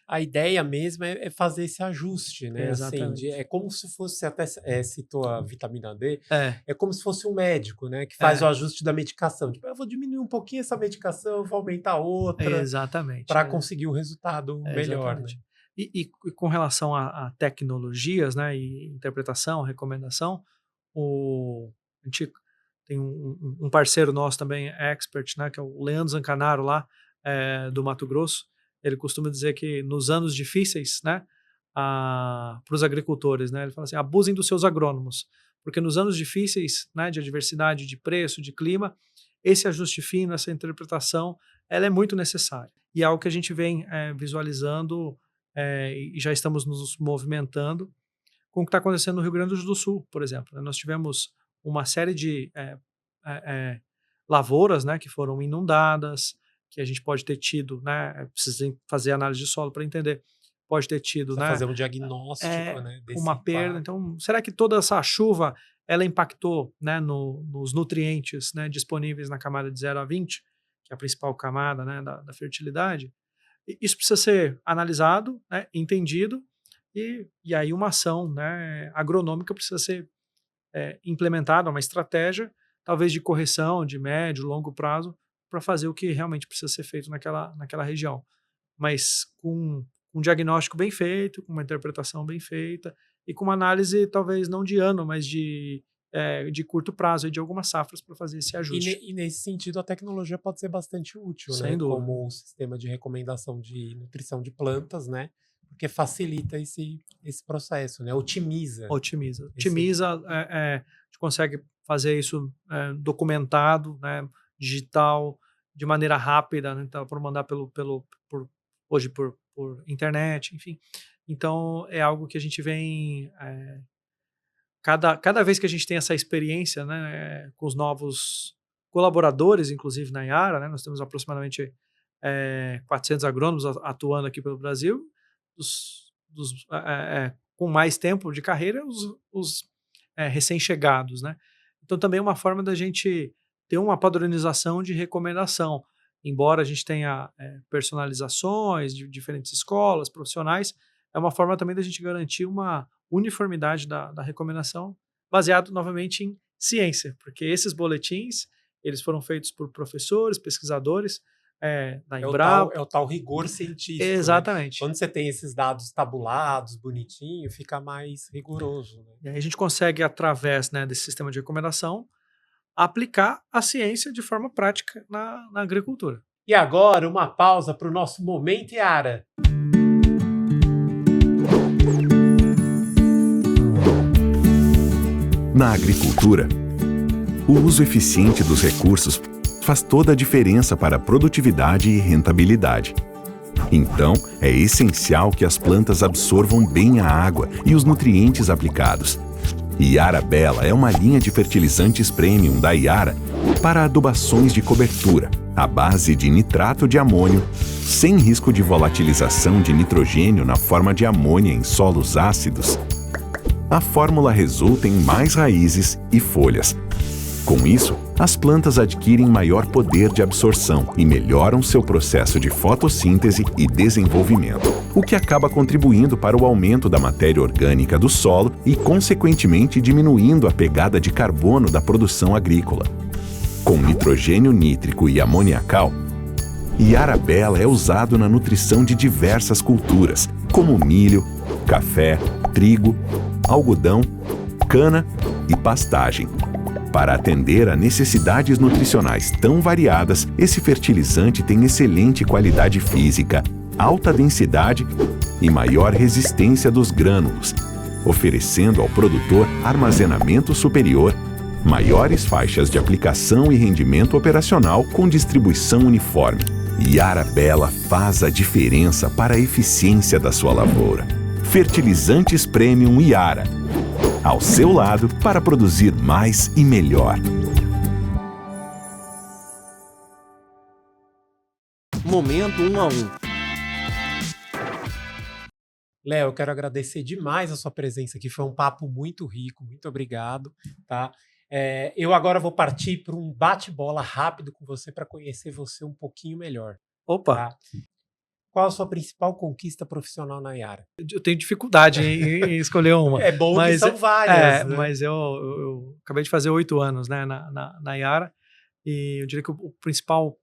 S1: A ideia mesmo é fazer esse ajuste, né? Assim,
S2: Exatamente.
S1: é como se fosse, você até citou a vitamina D,
S2: É,
S1: é como se fosse um médico, né? Que faz o ajuste da medicação. Tipo, eu vou diminuir um pouquinho essa medicação, vou aumentar outra,
S2: exatamente.
S1: para conseguir um resultado melhor, né?
S2: Exatamente. E com relação a tecnologias, né, e interpretação, recomendação, a gente tem um parceiro nosso também, expert, né, que é o Leandro Zancanaro, lá do Mato Grosso. Ele costuma dizer que nos anos difíceis, né, para os agricultores, né, ele fala assim, abusem dos seus agrônomos, porque nos anos difíceis, né, de adversidade, de preço, de clima, esse ajuste fino, essa interpretação, ela é muito necessária. E é algo que a gente vem visualizando e já estamos nos movimentando com o que está acontecendo no Rio Grande do Sul, por exemplo, né. Nós tivemos uma série de lavouras, né, que foram inundadas, que a gente pode ter tido, né, precisa fazer análise de solo para entender, pode ter tido,
S1: Precisa
S2: né,
S1: fazer um diagnóstico, né, desse
S2: uma perda.
S1: impacto.
S2: Então, será que toda essa chuva ela impactou, né, nos nutrientes, né, disponíveis na camada de 0 a 20, que é a principal camada, né, da fertilidade? Isso precisa ser analisado, né, entendido, e aí uma ação, né, agronômica precisa ser implementada, uma estratégia, talvez de correção de médio, longo prazo, para fazer o que realmente precisa ser feito naquela região. Mas com um diagnóstico bem feito, com uma interpretação bem feita e com uma análise talvez não de ano, mas de curto prazo, de algumas safras para fazer esse ajuste.
S1: E nesse sentido, a tecnologia pode ser bastante útil, né?
S2: Sem dúvida.
S1: Como um sistema de recomendação de nutrição de plantas, né? Porque facilita esse processo, né? Otimiza.
S2: Otimiza.
S1: Esse-
S2: Otimiza, a gente consegue fazer isso documentado, né, digital, de maneira rápida, né, então, por mandar hoje por internet, enfim. Então, é algo que a gente vem. Cada vez que a gente tem essa experiência, né, com os novos colaboradores, inclusive na Yara, né, nós temos aproximadamente 400 agrônomos atuando aqui pelo Brasil, com mais tempo de carreira, os recém-chegados, né? Então também é uma forma da gente ter uma padronização de recomendação, embora a gente tenha personalizações de diferentes escolas, profissionais, é uma forma também da gente garantir uma uniformidade da recomendação, baseado novamente em ciência, porque esses boletins eles foram feitos por professores, pesquisadores, da
S1: É o
S2: Embrapa.
S1: tal, é o tal rigor científico, né?
S2: Exatamente.
S1: Quando você tem esses dados tabulados, bonitinho, fica mais rigoroso, né?
S2: E aí a gente consegue, através, né, desse sistema de recomendação, aplicar a ciência de forma prática na agricultura.
S1: E agora, uma pausa para o nosso Momento Iara.
S3: Na agricultura, o uso eficiente dos recursos faz toda a diferença para a produtividade e rentabilidade. Então, é essencial que as plantas absorvam bem a água e os nutrientes aplicados. Iara Bella é uma linha de fertilizantes premium da Iara para adubações de cobertura, à base de nitrato de amônio, sem risco de volatilização de nitrogênio na forma de amônia em solos ácidos. A fórmula resulta em mais raízes e folhas. Com isso, as plantas adquirem maior poder de absorção e melhoram seu processo de fotossíntese e desenvolvimento, o que acaba contribuindo para o aumento da matéria orgânica do solo e, consequentemente, diminuindo a pegada de carbono da produção agrícola. Com nitrogênio nítrico e amoniacal, Iara Bella é usado na nutrição de diversas culturas, como milho, café, trigo, algodão, cana e pastagem. Para atender a necessidades nutricionais tão variadas, esse fertilizante tem excelente qualidade física, alta densidade e maior resistência dos grânulos, oferecendo ao produtor armazenamento superior, maiores faixas de aplicação e rendimento operacional com distribuição uniforme. Iara Bella faz a diferença para a eficiência da sua lavoura. Fertilizantes Premium Iara. Ao seu lado para produzir mais e melhor.
S4: Momento 1 a 1.
S1: Léo, eu quero agradecer demais a sua presença aqui. Foi um papo muito rico. Muito obrigado. Tá? Eu agora vou partir para um bate-bola rápido com você para conhecer você um pouquinho melhor.
S2: Opa!
S1: Tá? Qual a sua principal conquista profissional na Iara?
S2: Eu tenho dificuldade em escolher uma.
S1: É bom que são várias. Né?
S2: Mas eu acabei de fazer 8 anos, né, na Iara, e eu diria que o principal,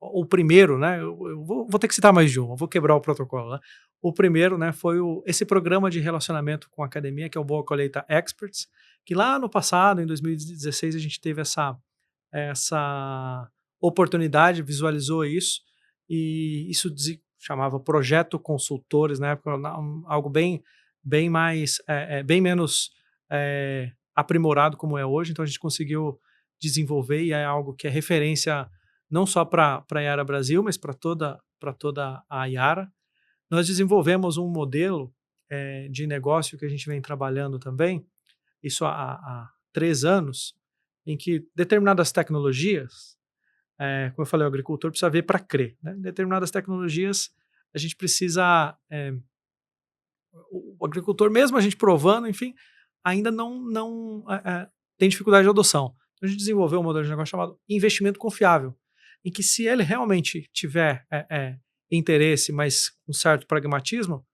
S2: o primeiro, né, eu vou ter que citar mais de um, eu vou quebrar o protocolo. Né? O primeiro, né, foi esse programa de relacionamento com a academia, que é o Boa Colheita Experts, que lá no passado, em 2016, a gente teve essa oportunidade, visualizou isso, e isso chamava Projeto Consultores, na época, algo bem mais, bem menos aprimorado como é hoje, então a gente conseguiu desenvolver e é algo que é referência não só para a Iara Brasil, mas para toda a Iara. Nós desenvolvemos um modelo de negócio que a gente vem trabalhando também, isso há 3 anos, em que determinadas tecnologias, como eu falei, o agricultor precisa ver para crer. Né? Determinadas tecnologias, a gente precisa... o agricultor, mesmo a gente provando, enfim, ainda não tem dificuldade de adoção. Então, a gente desenvolveu um modelo de negócio chamado investimento confiável, em que se ele realmente tiver interesse, mas com certo pragmatismo,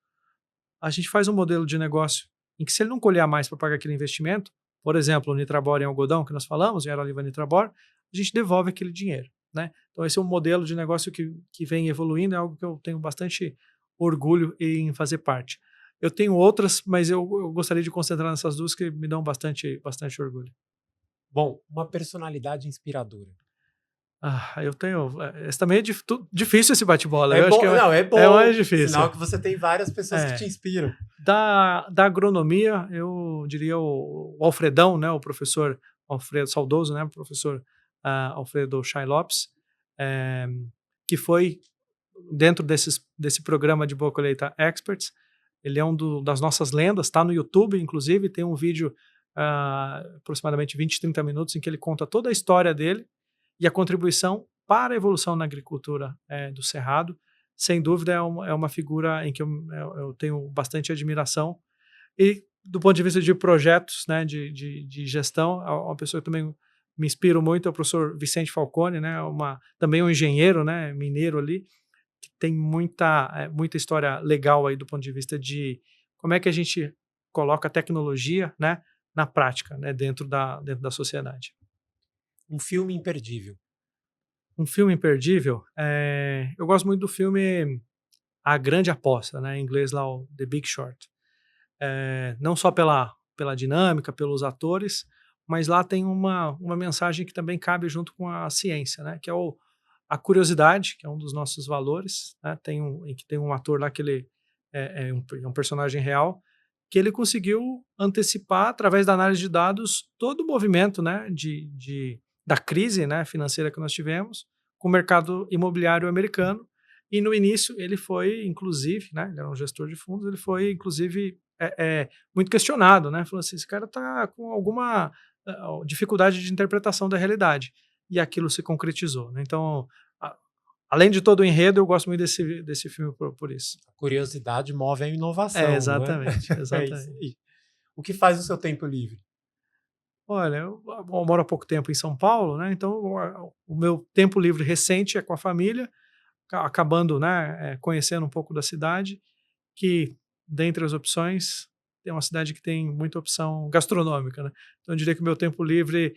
S2: a gente faz um modelo de negócio em que se ele não colher mais para pagar aquele investimento, por exemplo, o Nitrabor em algodão que nós falamos, o Iara Oliva Nitrabor, a gente devolve aquele dinheiro. Né? Então esse é um modelo de negócio que vem evoluindo, é algo que eu tenho bastante orgulho em fazer parte. Eu tenho outras, mas eu gostaria de concentrar nessas duas que me dão bastante orgulho.
S1: Bom, uma personalidade inspiradora.
S2: Eu tenho... Esse também é difícil esse bate-bola.
S1: É bom, é bom.
S2: É mais difícil.
S1: Sinal que você tem várias pessoas que te inspiram.
S2: Da agronomia, eu diria o Alfredão, né, o professor Alfredo Saudoso, né, o professor Alfredo Chay Lopes, que foi dentro desse programa de Boa Colheita Experts. Ele é das nossas lendas, está no YouTube, inclusive, tem um vídeo aproximadamente 20, 30 minutos em que ele conta toda a história dele e a contribuição para a evolução na agricultura do Cerrado. Sem dúvida é uma figura em que eu tenho bastante admiração. E do ponto de vista de projetos, né, de gestão, uma pessoa que também me inspiro muito é o professor Vicente Falcone, né, também um engenheiro, né, mineiro ali, que tem muita história legal aí do ponto de vista de como é que a gente coloca a tecnologia, né, na prática, né, dentro da sociedade.
S1: Um filme imperdível.
S2: Um filme imperdível, eu gosto muito do filme A Grande Aposta, né? Em inglês lá, o The Big Short. Não só pela dinâmica, pelos atores, mas lá tem uma mensagem que também cabe junto com a ciência, né? Que é a curiosidade, que é um dos nossos valores, né? Tem um ator lá que ele é um personagem real, que ele conseguiu antecipar, através da análise de dados, todo o movimento, né, da crise, né, financeira que nós tivemos com o mercado imobiliário americano. E no início ele foi, inclusive, né, ele era um gestor de fundos, ele foi, inclusive, muito questionado, né? Falou assim, esse cara está com alguma dificuldade de interpretação da realidade. E aquilo se concretizou, né? Então, além de todo o enredo, eu gosto muito desse filme por isso.
S1: A curiosidade move a inovação,
S2: Exatamente,
S1: não é?
S2: exatamente.
S1: É isso aí. O que faz no seu tempo livre?
S2: Olha, eu moro há pouco tempo em São Paulo, né? Então o meu tempo livre recente é com a família, acabando, né, conhecendo um pouco da cidade, que dentre as opções tem uma cidade que tem muita opção gastronômica, né? Então eu diria que o meu tempo livre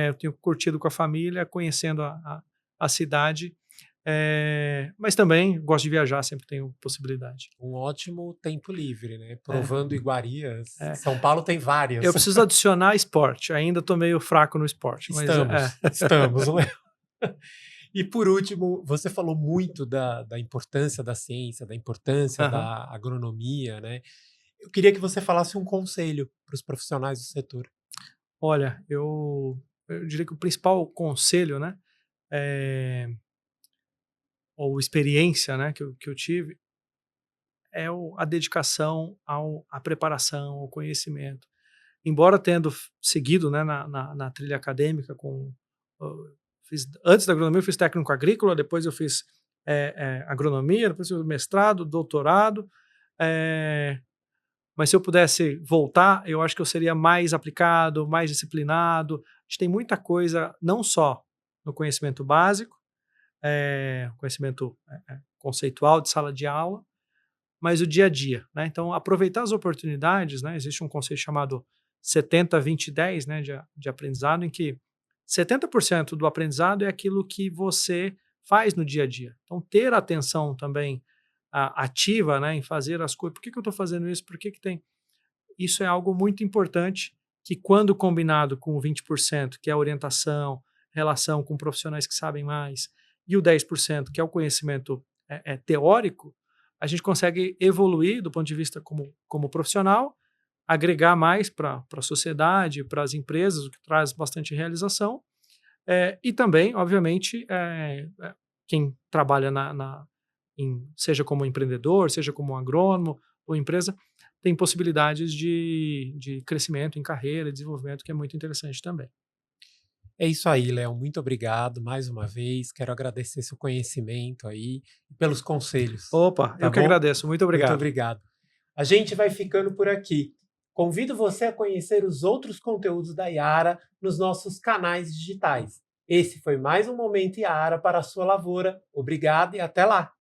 S2: eu tenho curtido com a família, conhecendo a cidade, mas também gosto de viajar, sempre tenho possibilidade.
S1: Um ótimo tempo livre, né? Provando iguarias.
S2: É.
S1: São Paulo tem várias.
S2: Eu preciso adicionar esporte, ainda estou meio fraco no esporte. Mas
S1: Estamos, não é? E por último, você falou muito da importância da ciência, da importância da agronomia, né? Eu queria que você falasse um conselho para os profissionais do setor.
S2: Olha, eu diria que o principal conselho, né, ou experiência, né, que eu tive, é a dedicação à preparação, ao conhecimento. Embora tendo seguido, né, na trilha acadêmica, antes da agronomia eu fiz técnico agrícola, depois eu fiz agronomia, depois eu fiz mestrado, doutorado, mas se eu pudesse voltar, eu acho que eu seria mais aplicado, mais disciplinado. A gente tem muita coisa, não só no conhecimento básico, conhecimento conceitual de sala de aula, mas o dia a dia, né? Então, aproveitar as oportunidades, né? Existe um conceito chamado 70-20-10, né, de aprendizado, em que 70% do aprendizado é aquilo que você faz no dia a dia. Então, ter atenção também ativa, né, em fazer as coisas. Por que eu estou fazendo isso? Por que tem? Isso é algo muito importante que, quando combinado com o 20%, que é a orientação, relação com profissionais que sabem mais, e o 10%, que é o conhecimento teórico, a gente consegue evoluir do ponto de vista como profissional, agregar mais para a sociedade, para as empresas, o que traz bastante realização, e também, obviamente, quem trabalha seja como empreendedor, seja como agrônomo ou empresa, tem possibilidades de crescimento em carreira e desenvolvimento, que é muito interessante também.
S1: É isso aí, Léo. Muito obrigado mais uma vez. Quero agradecer seu conhecimento aí e pelos conselhos.
S2: Opa, eu que agradeço. Muito obrigado.
S1: Muito obrigado. A gente vai ficando por aqui. Convido você a conhecer os outros conteúdos da Yara nos nossos canais digitais. Esse foi mais um Momento Yara para a sua lavoura. Obrigado e até lá!